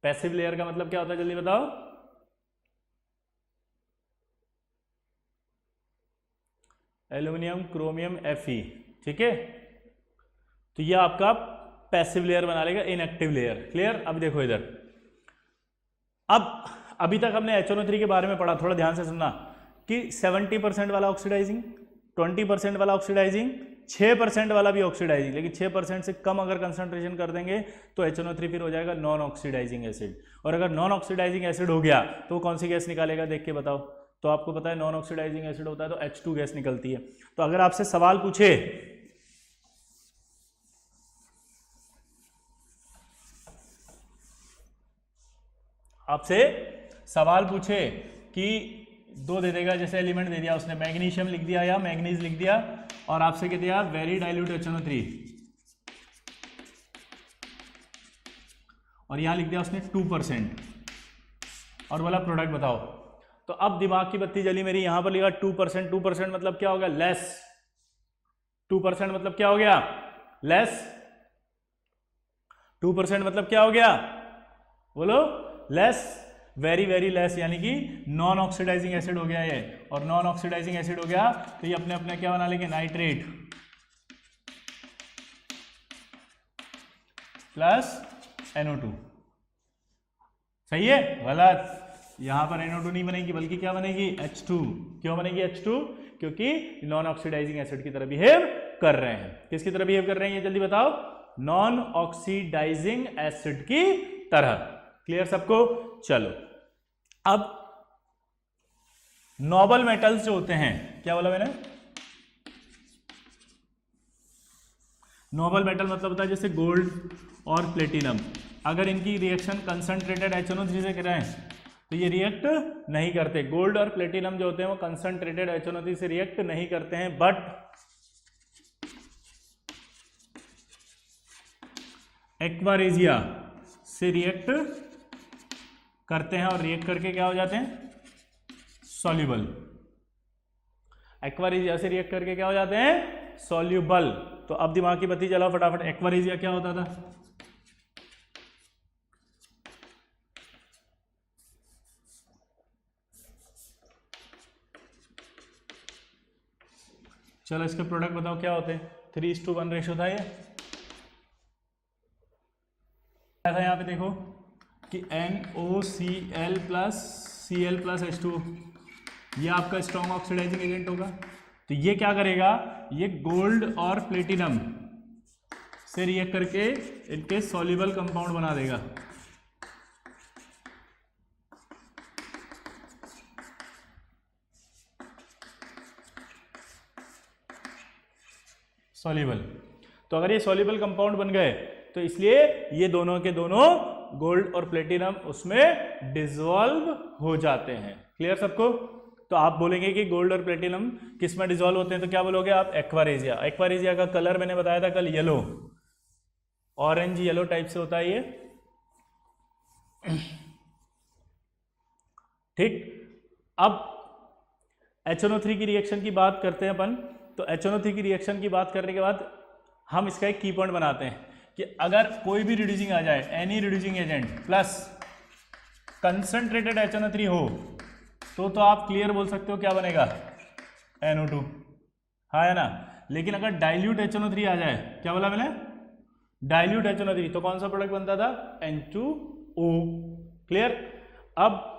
पैसिव लेयर का मतलब क्या होता है जल्दी बताओ? एल्यूमिनियम, क्रोमियम, Fe, ठीक है। तो ये आपका पैसिव लेयर बना लेगा, इनएक्टिव लेयर। क्लियर? अब देखो इधर, अब अभी तक हमने HNO3 के बारे में पढ़ा, थोड़ा ध्यान से सुनना, कि 70% वाला ऑक्सीडाइजिंग, 20% वाला ऑक्सीडाइजिंग, 6% वाला भी ऑक्सीडाइजिंग, लेकिन 6% से कम अगर कंसंट्रेशन कर देंगे तो HNO3 फिर हो जाएगा नॉन ऑक्सीडाइजिंग एसिड। और अगर नॉन ऑक्सीडाइजिंग एसिड हो गया तो कौन सी गैस निकालेगा, देख के बताओ। तो आपको पता है नॉन ऑक्सीडाइजिंग एसिड होता है तो H2 गैस निकलती है। तो अगर आपसे सवाल पूछे कि दो दे देगा, जैसे एलिमेंट दे दिया उसने, मैग्नीशियम लिख दिया या मैग्नीज लिख दिया, और आपसे कह दिया वेरी डाइल्यूट HNO3, और यहां लिख दिया उसने 2%, और बोला प्रोडक्ट बताओ। तो अब दिमाग की बत्ती जली मेरी, यहां पर लिखा 2%। 2% मतलब क्या हो गया? लेस। 2% मतलब क्या हो गया? लेस। 2% मतलब क्या हो गया? बोलो, लेस, वेरी वेरी लेस, यानी कि नॉन ऑक्सीडाइजिंग एसिड हो गया ये। और नॉन ऑक्सीडाइजिंग एसिड हो गया तो ये अपने अपने क्या बना लेंगे? Nitrate plus NO2। सही है? गलत, यहां पर NO2 नहीं बनेगी, बल्कि क्या बनेगी? H2। क्यों बनेगी H2? क्योंकि नॉन ऑक्सीडाइजिंग एसिड की तरह बिहेव कर रहे हैं। किसकी तरह बिहेव कर रहे हैं ये जल्दी बताओ? नॉन ऑक्सीडाइजिंग एसिड की तरह। क्लियर सबको? चलो, अब नोबल मेटल्स जो होते हैं, क्या बोला मैंने? नोबल मेटल मतलब होता है जैसे गोल्ड और प्लेटिनम। अगर इनकी रिएक्शन कंसंट्रेटेड HNO3 से कराएं तो ये रिएक्ट नहीं करते। गोल्ड और प्लेटिनम जो होते हैं वो कंसंट्रेटेड HNO3 से रिएक्ट नहीं करते हैं, बट एक्वारेजिया से रिएक्ट करते हैं, और रिएक्ट करके क्या हो जाते हैं? सॉल्यूबल। एक्वारेजिया से रिएक्ट करके क्या हो जाते हैं? सॉल्यूबल। तो अब दिमाग की बत्ती जलाओ फटाफट। एक्वारेजिया क्या होता था? चलो इसके प्रोडक्ट बताओ क्या होते हैं? 3:1 रेशो था ये, था यहाँ पे देखो कि NOCl plus Cl plus H2, ये आपका स्ट्रॉन्ग ऑक्सीडाइजिंग एजेंट होगा। तो ये क्या करेगा, ये गोल्ड और प्लेटिनम से रिएक्ट करके इनके सॉल्युबल कंपाउंड बना देगा। सॉल्युबल, तो अगर ये सॉल्युबल कंपाउंड बन गए तो इसलिए ये दोनों के दोनों गोल्ड और प्लेटिनम उसमें डिसॉल्व हो जाते हैं। क्लियर सबको? तो आप बोलेंगे कि गोल्ड और प्लेटिनम किस में डिसॉल्व होते हैं, तो क्या बोलोगे आप? एक्वारेजिया। एक्वारेजिया का कलर मैंने बताया था कल, येलो, ऑरेंज येलो टाइप से होता है ये। ठीक, अब HNO3 की रिएक्शन की बात करते हैं अपन। तो HNO3 की रिएक्शन की बात करने के बाद हम इसका एक की पॉइंट बनाते हैं कि अगर कोई भी रिड्यूसिंग आ जाए, any reducing agent plus concentrated HNO3 हो तो आप क्लियर बोल सकते हो क्या बनेगा? NO2, हाँ है ना। लेकिन अगर डाइल्यूट HNO3 आ जाए, क्या बोला मैंने? डाइल्यूट HNO3, तो कौन सा प्रोडक्ट बनता था? N2O। क्लियर? अब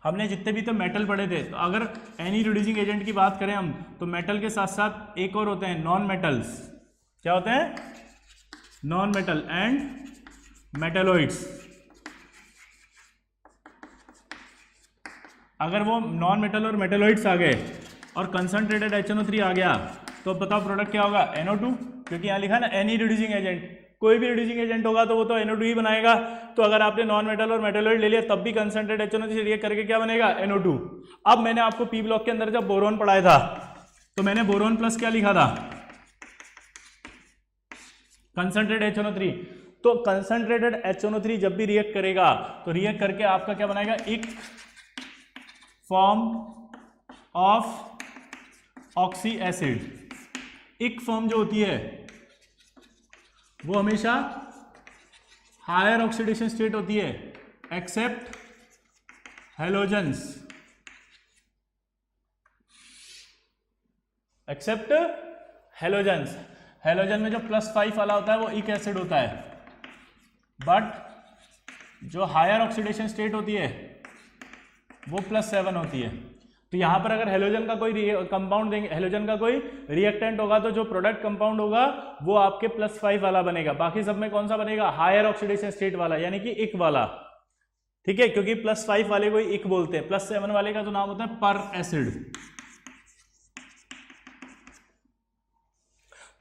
हमने जितने भी तो मेटल पढ़े थे, तो अगर एनी रिड्यूसिंग एजेंट की बात करें हम, तो मेटल के साथ साथ एक और होते हैं नॉन मेटल्स। क्या होते हैं? Non metal and metalloids. अगर वो नॉन मेटल और मेटलॉइड्स आ गए और कंसंट्रेटेड HNO3 आ गया, तो बताओ प्रोडक्ट क्या होगा? NO2, क्योंकि यहाँ लिखा है ना एनी रिड्यूसिंग एजेंट, कोई भी रिड्यूसिंग एजेंट होगा तो वो तो NO2 ही बनाएगा। तो अगर आपने नॉन मेटल और मेटलॉइड ले लिया तब भी कंसंट्रेटेड HNO3 से रिएक्ट करके क्या बनेगा? NO2। अब मैंने आपको पी ब्लॉक के अंदर जब बोरोन पढ़ाया था तो मैंने बोरोन प्लस क्या लिखा था? Concentrated HNO3। तो कंसंट्रेटेड HNO3 जब भी रिएक्ट करेगा तो रिएक्ट करके आपका क्या बनाएगा? एक फॉर्म ऑफ ऑक्सी एसिड। एक फॉर्म जो होती है वो हमेशा हायर ऑक्सीडेशन स्टेट होती है except halogens. Except halogens, halogen में जो +5 वाला होता है वो एक एसिड होता है, बट जो हायर ऑक्सीडेशन स्टेट होती है वो +7 होती है। तो यहां पर अगर हेलोजन का कोई कंपाउंड देंगे, हेलोजन का कोई रिएक्टेंट होगा, तो जो प्रोडक्ट कंपाउंड होगा वो आपके +5 वाला बनेगा। बाकी सब में कौन सा बनेगा? हायर ऑक्सीडेशन स्टेट वाला, यानी कि इक वाला। ठीक है, क्योंकि +5 वाले को इक बोलते हैं, +7 वाले का तो नाम होता है पर एसिड।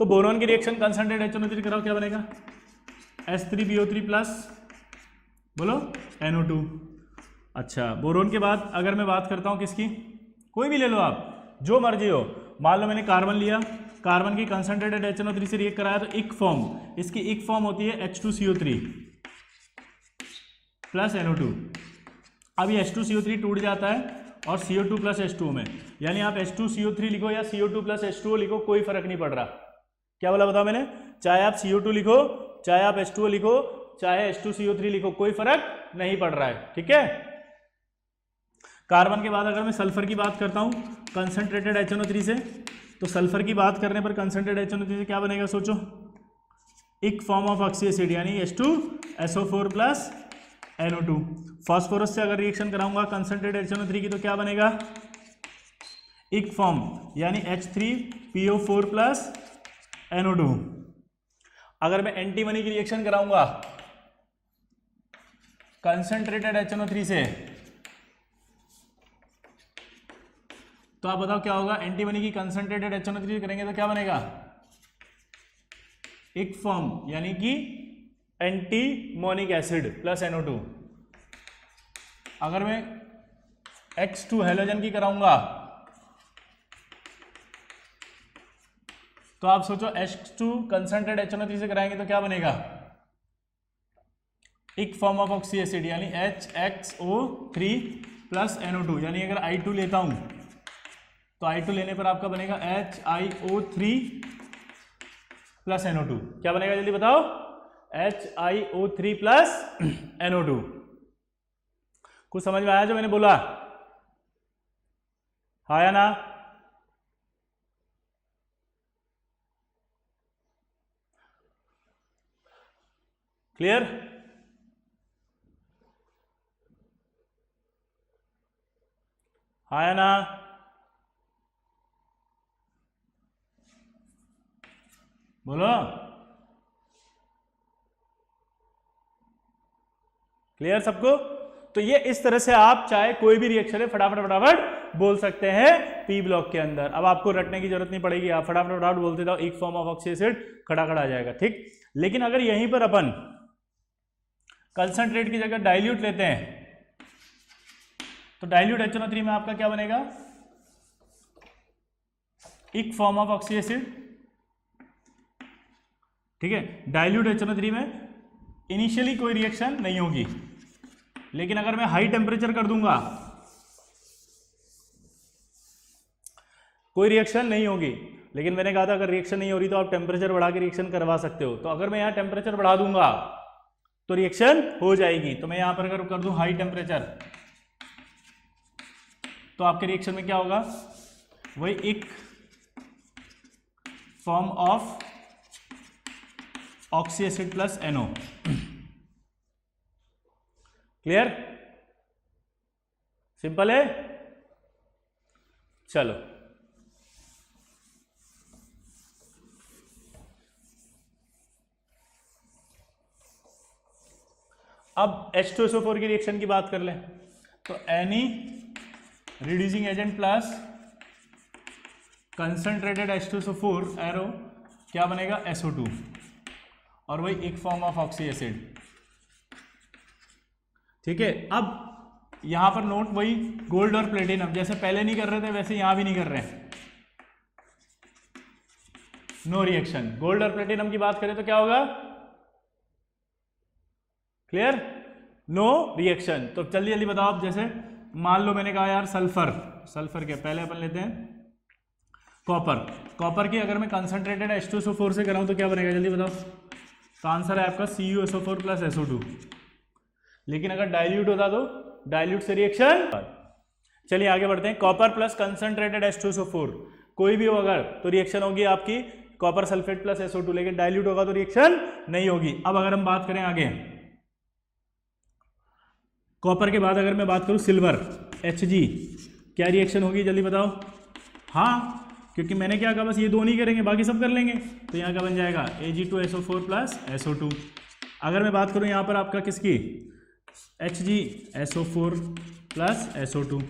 तो बोरोन की रिएक्शन कंसंट्रेटेड HNO3 कराओ, क्या बनेगा? H3BO3 प्लस, बोलो, NO2। अच्छा, बोरोन के बाद अगर मैं बात करता हूं किसकी, कोई भी ले लो आप, जो मर्जी हो। मान लो मैंने कार्बन लिया, कार्बन की कंसंट्रेटेड HNO3 से रिएक्ट कराया, तो इक फॉर्म, इसकी इक फॉर्म होती है H2CO3 प्लस NO2। अब ये H2CO3 टूट जाता है और CO2 प्लस H2O में, यानी आप H2CO3 लिखो या CO2 प्लस H2O लिखो, कोई फर्क नहीं पड़ रहा। क्या बोला बताओ मैंने? चाहे आप CO2 लिखो, चाहे आप H2O लिखो, चाहे H2CO3 लिखो, कोई फर्क नहीं पड़ रहा है। ठीक है। कार्बन के बाद अगर मैं सल्फर की बात करता हूं कंसंट्रेटेड HNO3 से, तो सल्फर की बात करने पर कंसंट्रेटेड HNO3 से क्या बनेगा? सोचो, एक फॉर्म ऑफ ऑक्सी एसिड, यानी H2SO4 प्लस NO2। फास्फोरस से अगर रिएक्शन कराऊंगा कंसंट्रेटेड HNO3 की, तो क्या बनेगा? एक फॉर्म, यानी H3PO4 प्लस NO2। अगर मैं एंटीमनी की रिएक्शन कराऊंगा कंसंट्रेटेड HNO3 से, तो आप बताओ क्या होगा? एंटीमनी की कंसंट्रेटेड HNO3 करेंगे तो क्या बनेगा? एक फॉर्म, यानी कि एंटीमोनिक एसिड प्लस NO2। अगर मैं H2 हेलोजन की कराऊंगा तो आप सोचो H2 कंसंट्रेटेड HNO3 से कराएंगे तो क्या बनेगा? एक फॉर्म ऑफ ऑक्सी एसिड, यानी HXO3 प्लस NO2। यानी अगर I2 लेता हूं तो I2 लेने पर आपका बनेगा HiO3 प्लस NO2। क्या बनेगा जल्दी बताओ? HiO3 plus NO2। कुछ समझ में आया जो मैंने बोला? हाँ या ना? क्लियर? हाँ या ना? बोलो। क्लियर सबको? तो ये इस तरह से आप चाहे कोई भी रिएक्शन है फटाफट फटाफट बोल सकते हैं पी ब्लॉक के अंदर। अब आपको रटने की जरूरत नहीं पड़ेगी, आप फटाफट फटाफट बोलते जाओ, एक फॉर्म ऑफ ऑक्सी एसिड खड़ा खड़ा आ जाएगा, ठीक। लेकिन अगर यहीं पर अपन कंसंट्रेट की जगह डाइल्यूट लेते हैं तो डाइल्यूट HNO3 में आपका क्या बनेगा? एक फॉर्म ऑफ ऑक्सी एसिड, ठीक है। डाइल्यूट HNO3 में इनिशियली कोई रिएक्शन नहीं होगी, लेकिन अगर मैं हाई टेम्परेचर कर दूंगा कोई रिएक्शन नहीं होगी। लेकिन मैंने कहा था अगर रिएक्शन नहीं हो रही तो आप टेम्परेचर बढ़ा के रिएक्शन करवा सकते हो। तो अगर मैं यहां टेम्परेचर बढ़ा दूंगा तो रिएक्शन हो जाएगी। तो मैं यहां पर अगर कर दूं हाई टेम्परेचर तो आपके रिएक्शन में क्या होगा? वही एक form of oxy acid plus NO। Clear? Simple है। चलो अब H2SO4 की रिएक्शन की बात कर लें तो any reducing agent plus concentrated H2SO4 arrow क्या बनेगा? SO2 और वही एक फॉर्म ऑफ ऑक्सी एसिड, ठीक है। अब यहां पर नोट वही गोल्ड और प्लेटिनम, जैसे पहले नहीं कर रहे थे वैसे यहां भी नहीं कर रहे हैं, नो रिएक्शन। गोल्ड और प्लेटिनम की बात करें तो क्या होगा? क्लियर? No reaction. तो जल्दी जल्दी बताओ आप। जैसे मान लो मैंने कहा यार सल्फर के पहले अपन लेते हैं कॉपर की अगर मैं कंसंट्रेटेड H2SO4 से कराऊं तो क्या बनेगा? जल्दी बताओ। तो आंसर है आपका CuSO4 प्लस SO2। लेकिन अगर डाइल्यूट होता तो डाइल्यूट से रिएक्शन। चलिए आगे बढ़ते हैं। कॉपर प्लस कंसंट्रेटेड H2SO4 कोई भी हो अगर तो रिएक्शन होगी आपकी कॉपर सल्फेट प्लस SO2, लेकिन डाइल्यूट होगा तो रिएक्शन नहीं होगी। अब अगर हम बात करें आगे कॉपर के बाद अगर मैं बात करूं सिल्वर Hg, क्या रिएक्शन होगी? जल्दी बताओ। हाँ, क्योंकि मैंने क्या कहा बस ये दो नहीं करेंगे बाकी सब कर लेंगे। तो यहाँ का बन जाएगा Ag2SO4 प्लस SO2। अगर मैं बात करूं यहाँ पर आपका किसकी? HgSO4 प्लस SO2,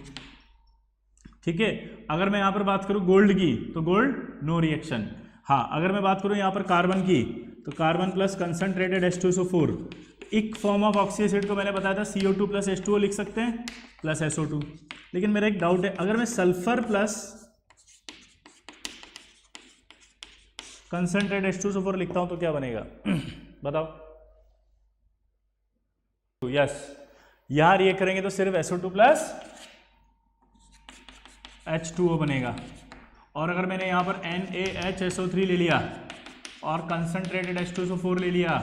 ठीक है। अगर मैं यहाँ पर बात करूं गोल्ड की तो गोल्ड नो रिएक्शन। हाँ, अगर मैं बात करूं यहाँ पर कार्बन की तो कार्बन प्लस कंसंट्रेटेड H2SO4 एक फॉर्म ऑफ ऑक्सी एसिड को मैंने बताया था CO2 प्लस H2O लिख सकते हैं प्लस SO2। लेकिन मेरा एक डाउट है, अगर मैं सल्फर प्लस कंसंट्रेटेड H2SO4 लिखता हूं तो क्या बनेगा? बताओ। तो यस, यहां रिएक्ट करेंगे तो सिर्फ SO2 प्लस H2O बनेगा। और अगर मैंने यहां पर NaHSO3 ले लिया और कंसंट्रेटेड H2SO4 ले लिया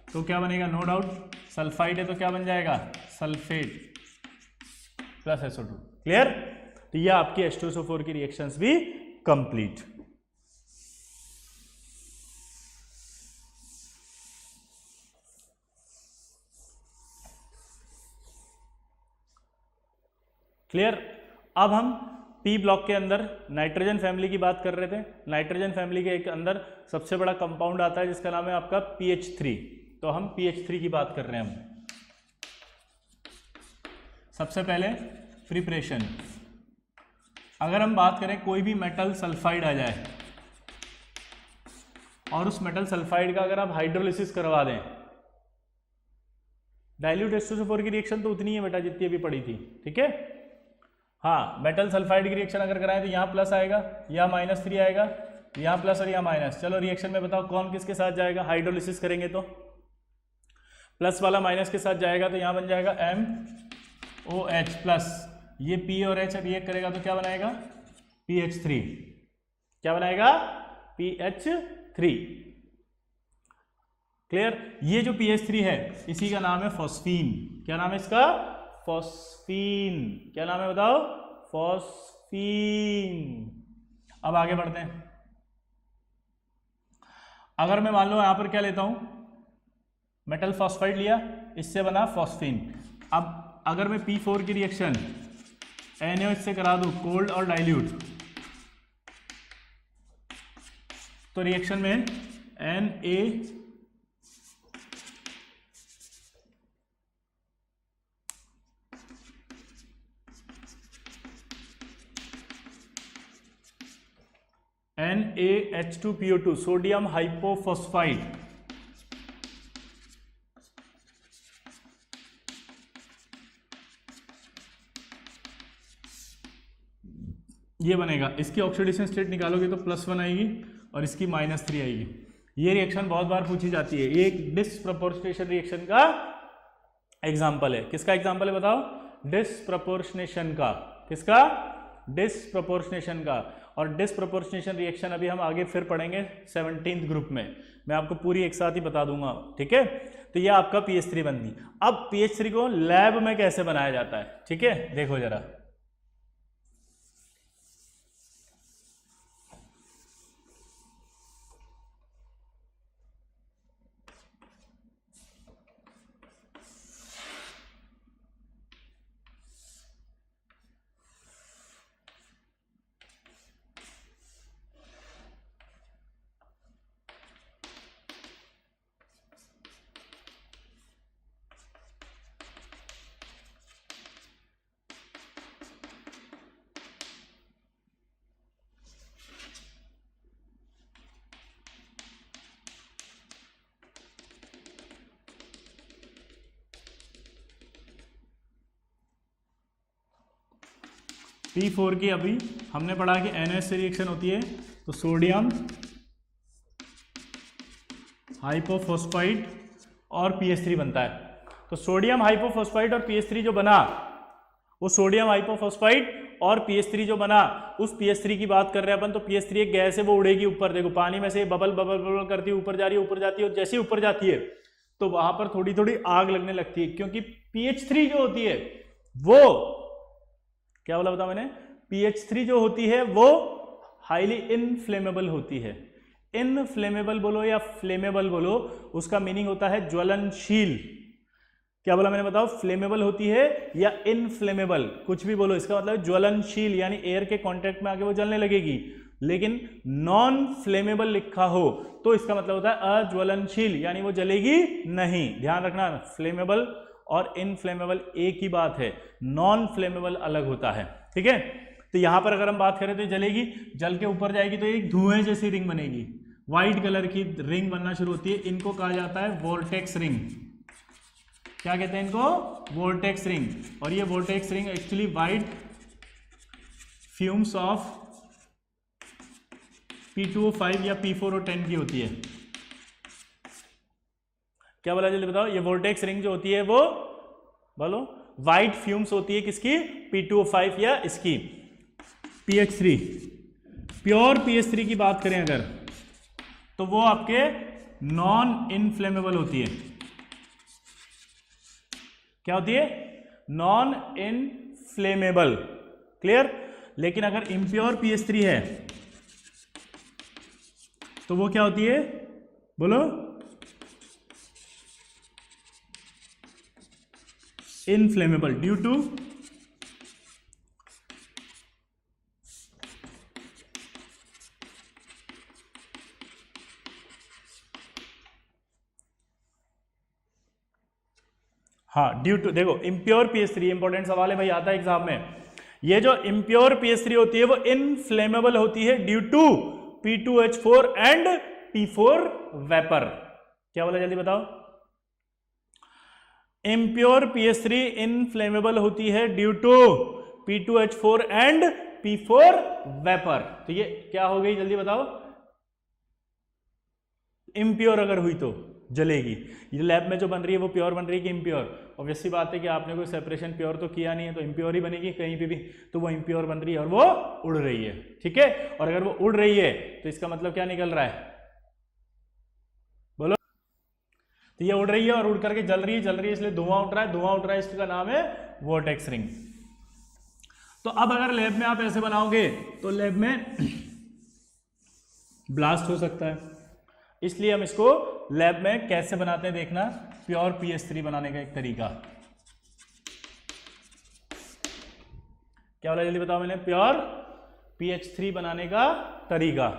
तो क्या बनेगा? नो डाउट सल्फाइड है तो क्या बन जाएगा? Sulphate plus SO2। क्लियर? तो ये आपकी H2SO4 की रिएक्शंस भी कंप्लीट। क्लियर? अब हम पी ब्लॉक के अंदर नाइट्रोजन फैमिली की बात कर रहे थे। नाइट्रोजन फैमिली के एक अंदर सबसे बड़ा कंपाउंड आता है जिसका नाम है आपका PH3। तो हम PH3 की बात कर रहे हैं। हम सबसे पहले प्रिपरेशन, अगर हम बात करें कोई भी मेटल सल्फाइड आ जाए और उस मेटल सल्फाइड का अगर आप हाइड्रोलिसिस करवा दें, डाइल्यूट H2SO4 की रिएक्शन तो उतनी है बेटा जितनी अभी पड़ी थी, ठीक है। हाँ, मेटल सल्फाइड की रिएक्शन अगर कराएं तो यहाँ प्लस आएगा, यहाँ -3 आएगा, यहाँ प्लस और यहाँ माइनस। चलो रिएक्शन में बताओ कौन किसके साथ जाएगा? हाइड्रोलिसिस करेंगे तो प्लस वाला माइनस के साथ जाएगा तो यहाँ बन जाएगा MOH प्लस, ये P और H रिएक्ट करेगा तो क्या बनाएगा? PH3। क्या बनाएगा? PH3। क्लियर? ये जो PH3 है इसी का नाम है फॉस्फीन। क्या नाम है इसका? फॉस्फीन। क्या नाम है बताओ? फॉस्फीन। अब आगे बढ़ते हैं। अगर मैं मान लो यहां पर क्या लेता हूं? मेटल फॉस्फाइड लिया, इससे बना फॉस्फीन। अब अगर मैं P4 की रिएक्शन NaOH से करा दूं कोल्ड और डाइल्यूट, तो रिएक्शन में NaH2PO2 सोडियम हाइपोफॉस्फाइड, ये बनेगा। इसकी ऑक्सीडेशन स्टेट निकालोगे तो +1 आएगी और इसकी -3 आएगी। ये रिएक्शन बहुत बार पूछी जाती है, ये एक डिसप्रपोर्शनेशन रिएक्शन का एग्जाम्पल है। किसका एग्जाम्पल है बताओ? डिसप्रपोर्शनेशन का। किसका? डिसप्रपोर्शनेशन का। और डिसप्रपोर्शनेशन रिएक्शन अभी हम आगे फिर पढ़ेंगे 17th ग्रुप में, मैं आपको पूरी एक साथ ही बता दूंगा, ठीक है। तो ये आपका PH3 बन गई। अब PH3 को लैब में कैसे बनाया जाता है, ठीक है, देखो जरा। P4 की अभी हमने पढ़ा कि NaOH से रिएक्शन होती है तो सोडियम हाइपोफॉस्फाइड और PH3 बनता है। तो सोडियम हाइपोफॉस्फाइड और PH3 जो बना, वो सोडियम हाइपोफॉस्फाइड और PH3 जो बना, उस PH3 की बात कर रहे हैं अपन। तो PH3 एक गैस है, वो उड़ेगी ऊपर। देखो पानी में से बबल बबल बबल करती है, ऊपर जा रही है, ऊपर जाती है, और जैसे ही ऊपर जाती है तो वहां पर थोड़ी थोड़ी आग लगने लगती है, क्योंकि PH3 जो होती है वो, क्या बोला बता मैंने, PH3 जो होती है वो हाईली इनफ्लेमेबल होती है। इनफ्लेमेबल बोलो या फ्लेमेबल बोलो, उसका मीनिंग होता है ज्वलनशील। क्या बोला मैंने, बताओ, फ्लेमेबल होती है या इनफ्लेमेबल, कुछ भी बोलो, इसका मतलब ज्वलनशील, यानी एयर के कांटेक्ट में आके वो जलने लगेगी। लेकिन नॉन फ्लेमेबल लिखा हो तो इसका मतलब होता है अज्वलनशील, यानी वो जलेगी नहीं। ध्यान रखना, फ्लेमेबल और इनफ्लेमेबल एक ही बात है, नॉन फ्लेमेबल अलग होता है, ठीक है। तो यहां पर अगर हम बात करें तो जलेगी, जल के ऊपर जाएगी तो एक धुएं जैसी रिंग बनेगी, व्हाइट कलर की रिंग बनना शुरू होती है। इनको कहा जाता है वोर्टेक्स रिंग। क्या कहते हैं इनको? Vortex ring. और ये vortex ring actually white fumes of P2O5 या P4O10 की होती है। क्या बोला जल्दी बताओ? ये वोर्टेक्स रिंग जो होती है वो, बोलो, व्हाइट फ्यूम्स होती है किसकी? P2O5 या इसकी PH3। प्योर PH3 की बात करें अगर, तो वो आपके नॉन इनफ्लेमेबल होती है। क्या होती है? Non inflammable. क्लियर? लेकिन अगर इम्प्योर PH3 है तो वो क्या होती है? बोलो, inflammable due to due to, देखो इम्प्योर PH3 इंपॉर्टेंट सवाल है भाई, आता है एग्जाम में। ये जो इम्प्योर PH3 होती है वो इनफ्लेमेबल होती है due to P2H4 and P4 vapour. क्या बोला जल्दी बताओ? इम्प्योर PH3 इनफ्लेमेबल होती है due to P2H4 and P4 vapour. तो ये क्या हो गई जल्दी बताओ? इम्प्योर अगर हुई तो जलेगी। ये लैब में जो बन रही है वो प्योर बन रही है कि इम्प्योर? ऑब्वियसली बात है कि आपने कोई सेपरेशन प्योर तो किया नहीं है, तो इम्प्योर ही बनेगी कहीं पे भी, तो वो इम्प्योर बन रही है और वो उड़ रही है, ठीक है। और अगर वो उड़ रही है तो इसका मतलब क्या निकल रहा है? बोलो। तो ये उड़ रही है और उड़ करके जल रही है इसलिए धुआं उठ रहा है, धुआं उठ रहा है, इसका नाम है वोर्टेक्स रिंग। तो अब अगर लैब में आप ऐसे बनाओगे तो लैब में ब्लास्ट हो सकता है, इसलिए हम इसको लैब में कैसे बनाते हैं देखना, प्योर पीएच3 बनाने का एक तरीका क्या बोला, जल्दी बताओ मैंने, प्योर पीएच3 बनाने का तरीका।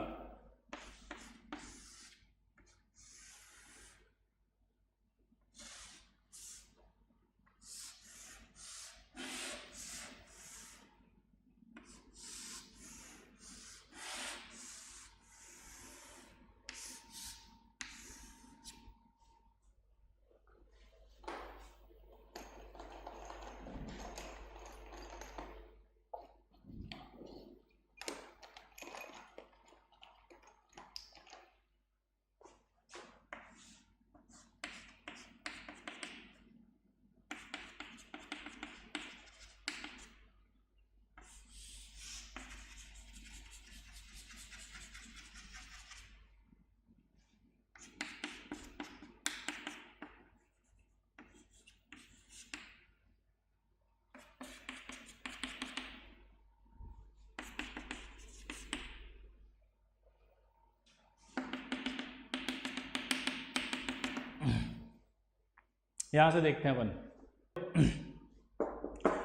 यहां से देखते हैं अपन,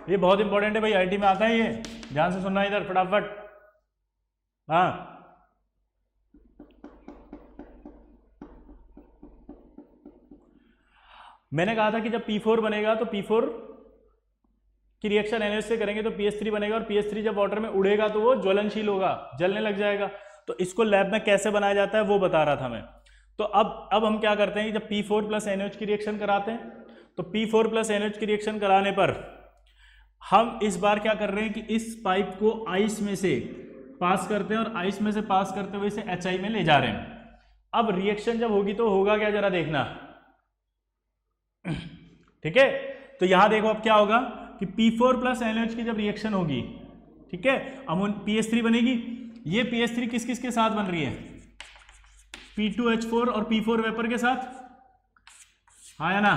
ये बहुत इंपॉर्टेंट है भाई, आईटी में आता है ये, ध्यान से सुनना इधर फटाफट। हाँ, मैंने कहा था कि जब P4 बनेगा तो P4 की रिएक्शन NH से करेंगे तो पीएच3 बनेगा, और पीएच3 जब वाटर में उड़ेगा तो वो ज्वलनशील होगा, जलने लग जाएगा। तो इसको लैब में कैसे बनाया जाता है वो बता रहा था मैं। तो अब हम क्या करते हैं, जब P4 प्लस NH की रिएक्शन कराते हैं तो P4 प्लस NH की रिएक्शन कराने पर हम इस बार क्या कर रहे हैं कि इस पाइप को आइस में से पास करते हैं, और आइस में से पास करते हुए इसे HI में ले जा रहे हैं। अब रिएक्शन जब होगी तो होगा क्या, जरा देखना, ठीक है। तो यहां देखो अब क्या होगा कि P4 प्लस NH की जब रिएक्शन होगी, ठीक है, अमोन पीएच3 बनेगी। ये पीएच3 किस किस के साथ बन रही है, P2H4 और P4 वेपर के साथ, हाँ या ना।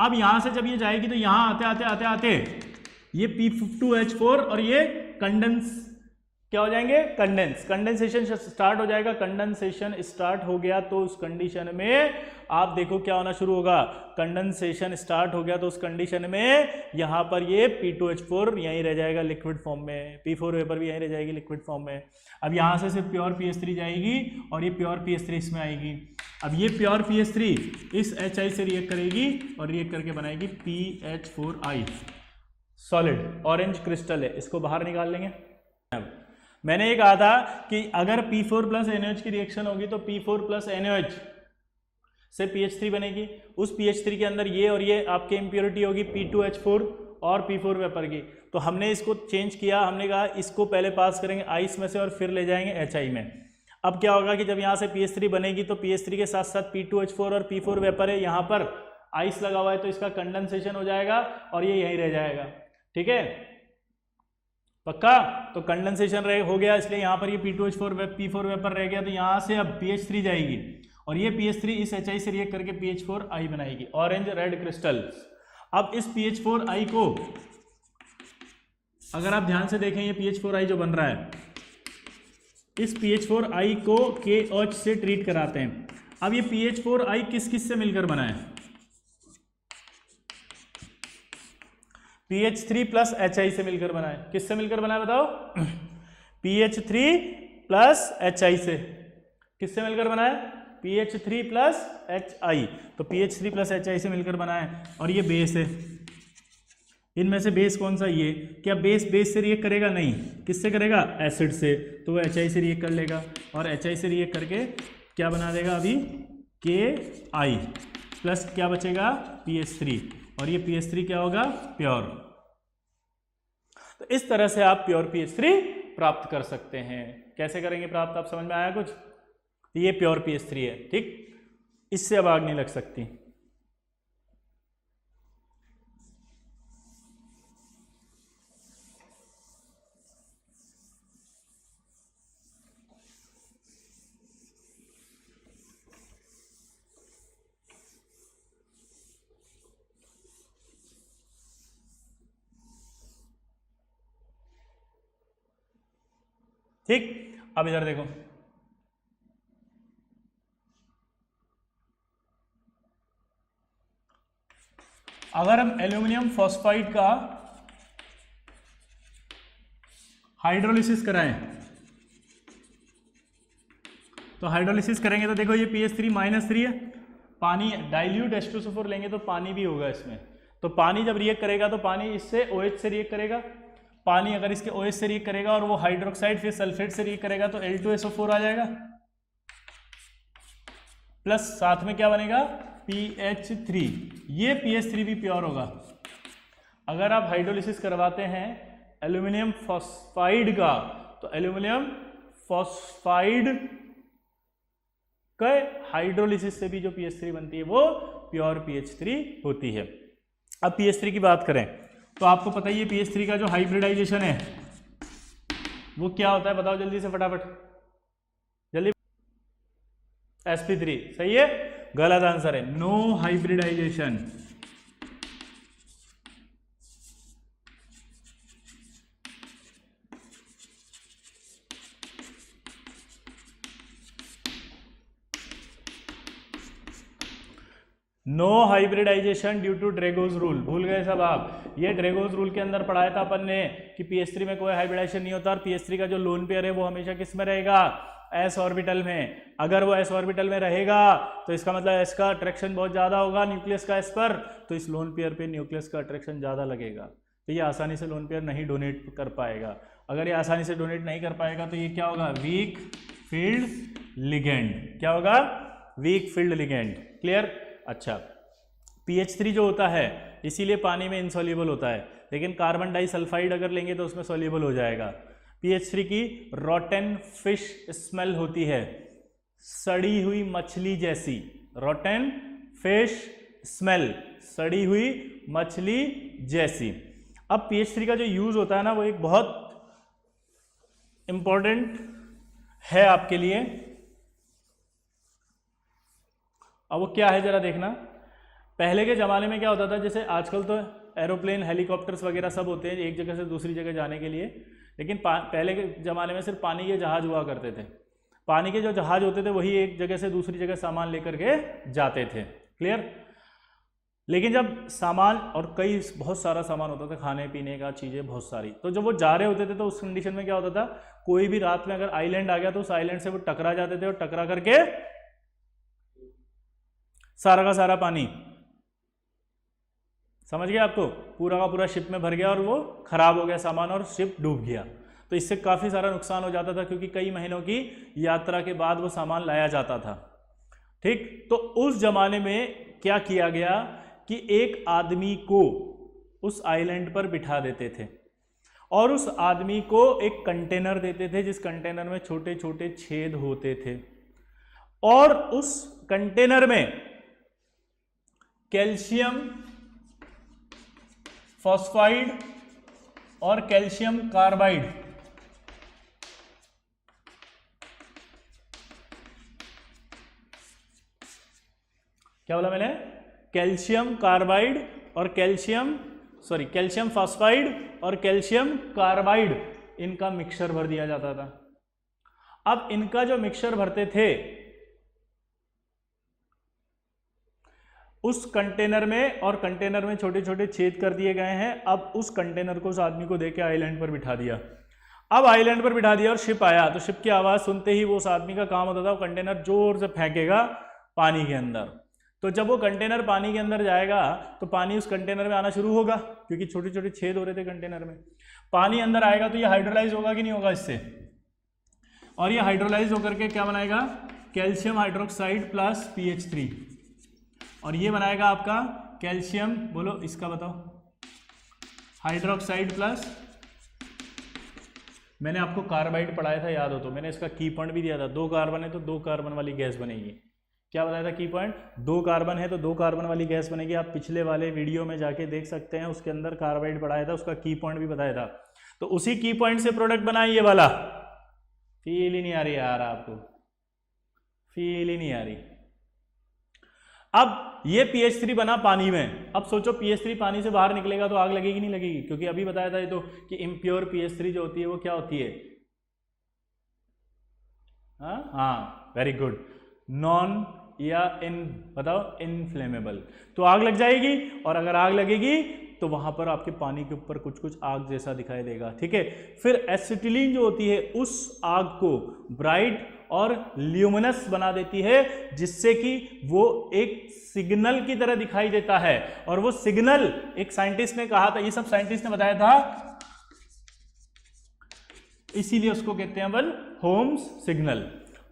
अब यहां से जब ये जाएगी तो यहां आते आते आते आते ये P2H4 और ये कंडेंस क्या हो जाएंगे, कंडेंसेशन स्टार्ट हो जाएगा। कंडेंसेशन स्टार्ट हो गया तो उस कंडीशन में आप देखो क्या होना शुरू होगा, कंडेंसेशन स्टार्ट हो गया तो उस कंडीशन में यहां पर ये P2H4 यहीं रह जाएगा लिक्विड फॉर्म में, P4 वेपर भी यहीं रह जाएगी लिक्विड फॉर्म में। अब यहां से सिर्फ प्योर पीएच3 जाएगी और ये प्योर पीएच3 इसमें आएगी। अब ये प्योर पीएच3 इस HI से रिएक्ट करेगी और रिएक्ट करके बनाएगी PH4I सॉलिड, ऑरेंज क्रिस्टल है, इसको बाहर निकाल लेंगे। मैंने ये कहा था कि अगर P4 प्लस NaOH की रिएक्शन होगी तो P4 प्लस NaOH से PH3 बनेगी। उस PH3 के अंदर ये और ये आपके इम्प्योरिटी होगी P2H4 और P4 वेपर की। तो हमने इसको चेंज किया, हमने कहा इसको पहले पास करेंगे आइस में से और फिर ले जाएंगे HI में। अब क्या होगा कि जब यहाँ से PH3 बनेगी तो PH3 के साथ साथ P2H4 और P4 वेपर है, यहाँ पर आइस लगा हुआ है तो इसका कंडेंसेशन हो जाएगा और ये यहीं रह जाएगा, ठीक है, पक्का। तो कंडेंसेशन हो गया, इसलिए यहाँ पर ये P2H4 P4 वेपर रह गया, तो यहाँ से अब PH3 जाएगी और ये PH3 इस HI से रिएक्ट करके PH4I बनाएगी, ऑरेंज रेड क्रिस्टल। अब इस PH4I को अगर आप ध्यान से देखें, ये PH4I जो बन रहा है, इस PH4I को KOH से ट्रीट कराते हैं। अब ये PH4I किस किस से मिलकर बना है, PH3 प्लस HI से मिलकर बना है। किससे मिलकर बना है बताओ, PH3 प्लस HI से। किससे मिलकर बना है, PH3 प्लस HI। तो PH3 प्लस HI से मिलकर बना है और ये बेस है। इनमें से बेस कौन सा, ये। क्या बेस बेस से रिएक्ट करेगा, नहीं, किससे करेगा, एसिड से, तो वो HI से रिएक्ट कर लेगा और HI से रिएक्ट करके क्या बना देगा अभी, KI प्लस क्या बचेगा, PH3, और ये PH3 क्या होगा, प्योर। तो इस तरह से आप प्योर PH3 प्राप्त कर सकते हैं। कैसे करेंगे प्राप्त, आप समझ में आया कुछ, ये प्योर PH3 है, ठीक, इससे अब आग नहीं लग सकती। ठीक, अब इधर देखो, अगर हम एल्यूमिनियम फॉस्फाइड का हाइड्रोलिसिस कराएं तो हाइड्रोलिसिस करेंगे तो देखो ये pH3 -3 है, पानी डाइल्यूट H2SO4 लेंगे तो पानी भी होगा इसमें, तो पानी जब रिएक्ट करेगा तो पानी इससे OH से रिएक्ट करेगा, पानी अगर इसके OH से रिएक्ट करेगा और वो हाइड्रोक्साइड फिर सल्फेट से रिएक्ट करेगा तो L2SO4 आ जाएगा, प्लस साथ में क्या बनेगा pH3, ये pH3 भी प्योर होगा। अगर आप हाइड्रोलिसिस करवाते हैं एल्यूमिनियम फॉस्फाइड का तो एल्यूमिनियम फॉस्फाइड के हाइड्रोलिसिस से भी जो pH3 बनती है वो प्योर pH3 होती है। अब pH3 की बात करें तो आपको पता ही है pH3 का जो हाइब्रिडाइजेशन है वो क्या होता है, बताओ जल्दी से फटाफट, जल्दी। sp3 सही है, गलत आंसर है, no hybridisation. No hybridisation due to Drago's rule, भूल गए सब आप, ये ड्रेगोज रूल के अंदर पढ़ाया था अपन ने कि pH3 में कोई हाइब्रिडाइजेशन नहीं होता और pH3 का जो लोन पेयर है वो हमेशा किस में रहेगा, s ऑर्बिटल में। अगर वो s ऑर्बिटल में रहेगा तो इसका मतलब s का अट्रैक्शन बहुत ज्यादा होगा न्यूक्लियस का s पर, तो इस लोन पेयर पे न्यूक्लियस का अट्रैक्शन ज्यादा लगेगा, तो ये आसानी से लोन पेयर नहीं डोनेट कर पाएगा। अगर ये आसानी से डोनेट नहीं कर पाएगा तो ये क्या होगा, वीक फील्ड लिगेंड, क्या होगा, वीक फील्ड लिगेंड। क्लियर। अच्छा, pH3 जो होता है इसीलिए पानी में इनसॉल्युबल होता है, लेकिन कार्बन डाइसल्फाइड अगर लेंगे तो उसमें सॉल्युबल हो जाएगा। pH3 की रॉटन फिश स्मेल होती है, सड़ी हुई मछली जैसी, रॉटन फिश स्मेल, सड़ी हुई मछली जैसी। अब pH3 का जो यूज होता है ना वो एक बहुत इंपॉर्टेंट है आपके लिए। अब वो क्या है जरा देखना। पहले के ज़माने में क्या होता था, जैसे आजकल तो एरोप्लेन हेलीकॉप्टर्स वगैरह सब होते हैं एक जगह से दूसरी जगह जाने के लिए, लेकिन पहले के ज़माने में सिर्फ पानी के जहाज़ हुआ करते थे। पानी के जो जहाज़ होते थे वही एक जगह से दूसरी जगह सामान लेकर के जाते थे। क्लियर। लेकिन जब सामान और बहुत सारा सामान होता था, खाने पीने का चीज़ें बहुत सारी, तो जब वो जा रहे होते थे तो उस कंडीशन में क्या होता था, कोई भी रात में अगर आइलैंड आ गया तो उस आइलैंड से वो टकरा जाते थे और टकरा करके सारा का सारा पानी, समझ गया आपको, पूरा का पूरा शिप में भर गया और वो खराब हो गया सामान और शिप डूब गया। तो इससे काफ़ी सारा नुकसान हो जाता था क्योंकि कई महीनों की यात्रा के बाद वो सामान लाया जाता था। ठीक, तो उस जमाने में क्या किया गया कि एक आदमी को उस आइलैंड पर बिठा देते थे और उस आदमी को एक कंटेनर देते थे जिस कंटेनर में छोटे छोटे छेद होते थे, और उस कंटेनर में कैल्शियम फॉस्फाइड और कैल्शियम कार्बाइड क्या बोला मैंने, कैल्शियम कार्बाइड और कैल्शियम फॉस्फाइड और कैल्शियम कार्बाइड, इनका मिक्सचर भर दिया जाता था। अब इनका जो मिक्सचर भरते थे उस कंटेनर में, और कंटेनर में छोटे छोटे छेद कर दिए गए हैं। अब उस कंटेनर को उस आदमी को देके आइलैंड पर बिठा दिया। अब आइलैंड पर बिठा दिया और शिप आया तो शिप की आवाज़ सुनते ही वो उस आदमी का काम होता था वो कंटेनर जोर से फेंकेगा पानी के अंदर। तो जब वो कंटेनर पानी के अंदर जाएगा तो पानी उस कंटेनर में आना शुरू होगा क्योंकि छोटे छोटे छेद हो रहे थे कंटेनर में। पानी अंदर आएगा तो ये हाइड्रोलाइज होगा कि नहीं होगा इससे, और ये हाइड्रोलाइज होकर के क्या बनाएगा, कैल्शियम हाइड्रोक्साइड प्लस pH3, और ये बनाएगा आपका कैल्शियम, बोलो इसका बताओ, हाइड्रोक्साइड प्लस, मैंने आपको कार्बाइड पढ़ाया था याद हो तो, मैंने इसका की पॉइंट भी दिया था, 2 कार्बन है तो 2 कार्बन वाली गैस बनेगी। क्या बताया था की पॉइंट, 2 कार्बन है तो 2 कार्बन वाली गैस बनेगी। आप पिछले वाले वीडियो में जाके देख सकते हैं, उसके अंदर कार्बाइड पढ़ाया था, उसका की पॉइंट भी बताया था। तो उसी की पॉइंट से प्रोडक्ट बना ये वाला। फील ही नहीं आ रही यार आपको, फील ही नहीं आ रही। अब ये pH3 बना पानी में। अब सोचो pH3 पानी से बाहर निकलेगा तो आग लगेगी नहीं लगेगी, क्योंकि अभी बताया था ये तो कि इम्प्योर pH3 जो होती है वो क्या होती है, हाँ वेरी गुड, नॉन या बताओ इनफ्लेमेबल। तो आग लग जाएगी, और अगर आग लगेगी तो वहां पर आपके पानी के ऊपर कुछ कुछ आग जैसा दिखाई देगा, ठीक है। फिर एसिटिलीन जो होती है उस आग को ब्राइट और ल्यूमिनस बना देती है, जिससे कि वो एक सिग्नल की तरह दिखाई देता है। और वो सिग्नल एक साइंटिस्ट ने कहा था, ये सब साइंटिस्ट ने बताया था, इसीलिए उसको कहते हैं बल होम्स सिग्नल।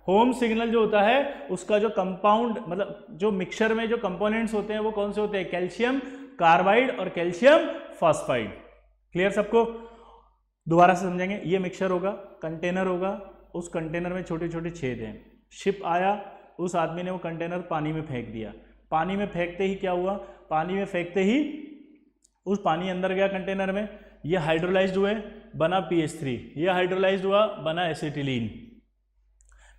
होम्स सिग्नल जो होता है उसका जो कंपाउंड, मतलब जो मिक्सचर में जो कंपोनेंट्स होते हैं वो कौन से होते हैं, कैल्शियम कार्बाइड और कैल्शियम फॉस्फाइड। क्लियर सबको? दोबारा से समझेंगे। ये मिक्सचर होगा, कंटेनर होगा, उस कंटेनर में छोटे छोटे छेद हैं। शिप आया, उस आदमी ने वो कंटेनर पानी में फेंक दिया। पानी में फेंकते ही क्या हुआ, पानी में फेंकते ही उस पानी अंदर गया कंटेनर में, ये हाइड्रोलाइज्ड हुए, बना PH3, ये हाइड्रोलाइज्ड हुआ, बना एसिटिलीन।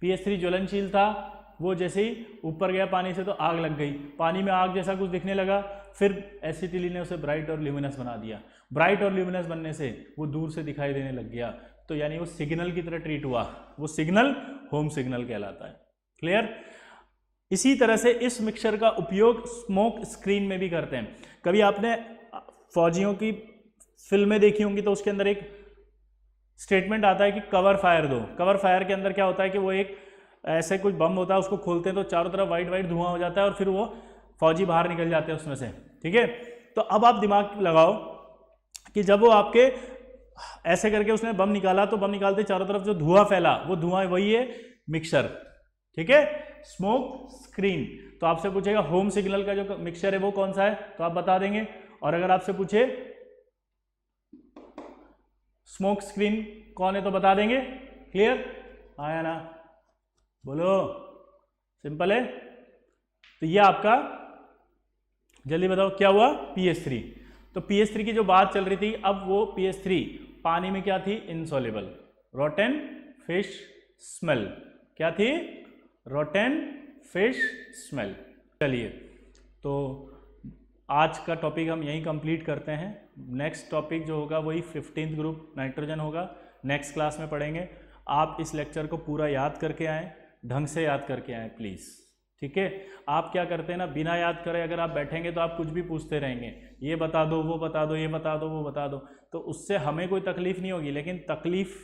PH3 ज्वलनशील था, वो जैसे ही ऊपर गया पानी से तो आग लग गई, पानी में आग जैसा कुछ दिखने लगा, फिर एसिटिलीन ने उसे ब्राइट और ल्यूमिनस बना दिया। ब्राइट और ल्यूमिनस बनने से वो दूर से दिखाई देने लग गया, तो यानी वो सिग्नल की तरह ट्रीट हुआ, वो सिग्नल होम सिग्नल कहलाता है। क्लियर? इसी तरह से इस मिक्सचर का उपयोग स्मोक स्क्रीन में भी करते हैं। कभी आपने फौजियों की फिल्में देखी होंगी तो उसके अंदर एक स्टेटमेंट आता है कि कवर फायर दो। कवर फायर के अंदर क्या होता है कि वो एक ऐसे कुछ बम होता है, उसको खोलते हैं तो चारों तरफ वाइट वाइट धुआं हो जाता है और फिर वो फौजी बाहर निकल जाते हैं उसमें से, ठीक है। तो अब आप दिमाग लगाओ कि जब वो आपके ऐसे करके उसने बम निकाला, तो बम निकालते चारों तरफ जो धुआं फैला, वो धुआं वही है मिक्सचर, ठीक है, स्मोक स्क्रीन। तो आपसे पूछेगा होम सिग्नल का जो मिक्सचर है वो कौन सा है, तो आप बता देंगे। और अगर आपसे पूछे स्मोक स्क्रीन कौन है तो बता देंगे। क्लियर? आया ना? बोलो, सिंपल है। तो ये आपका, जल्दी बताओ क्या हुआ, PH3। तो PH3 की जो बात चल रही थी, अब वो PH3 पानी में क्या थी, इनसॉल्युबल, रोटेन फिश स्मेल। क्या थी? Rotten fish smell. चलिए, तो आज का टॉपिक हम यहीं कंप्लीट करते हैं। नेक्स्ट टॉपिक जो होगा वही 15th ग्रुप नाइट्रोजन होगा, नेक्स्ट क्लास में पढ़ेंगे। आप इस लेक्चर को पूरा याद करके आएँ, ढंग से याद करके आएँ प्लीज़, ठीक है। आप क्या करते हैं ना, बिना याद करे अगर आप बैठेंगे तो आप कुछ भी पूछते रहेंगे, ये बता दो, वो बता दो, ये बता दो, वो बता दो, तो उससे हमें कोई तकलीफ नहीं होगी, लेकिन तकलीफ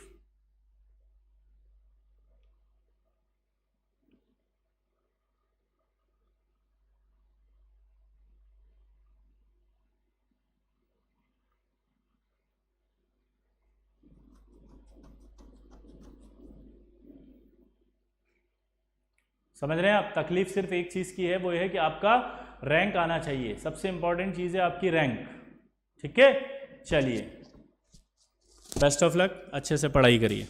समझ रहे हैं आप। तकलीफ सिर्फ एक चीज़ की है, वो ये है कि आपका रैंक आना चाहिए। सबसे इंपॉर्टेंट चीज़ है आपकी रैंक, ठीक है। चलिए, बेस्ट ऑफ लक, अच्छे से पढ़ाई करिए।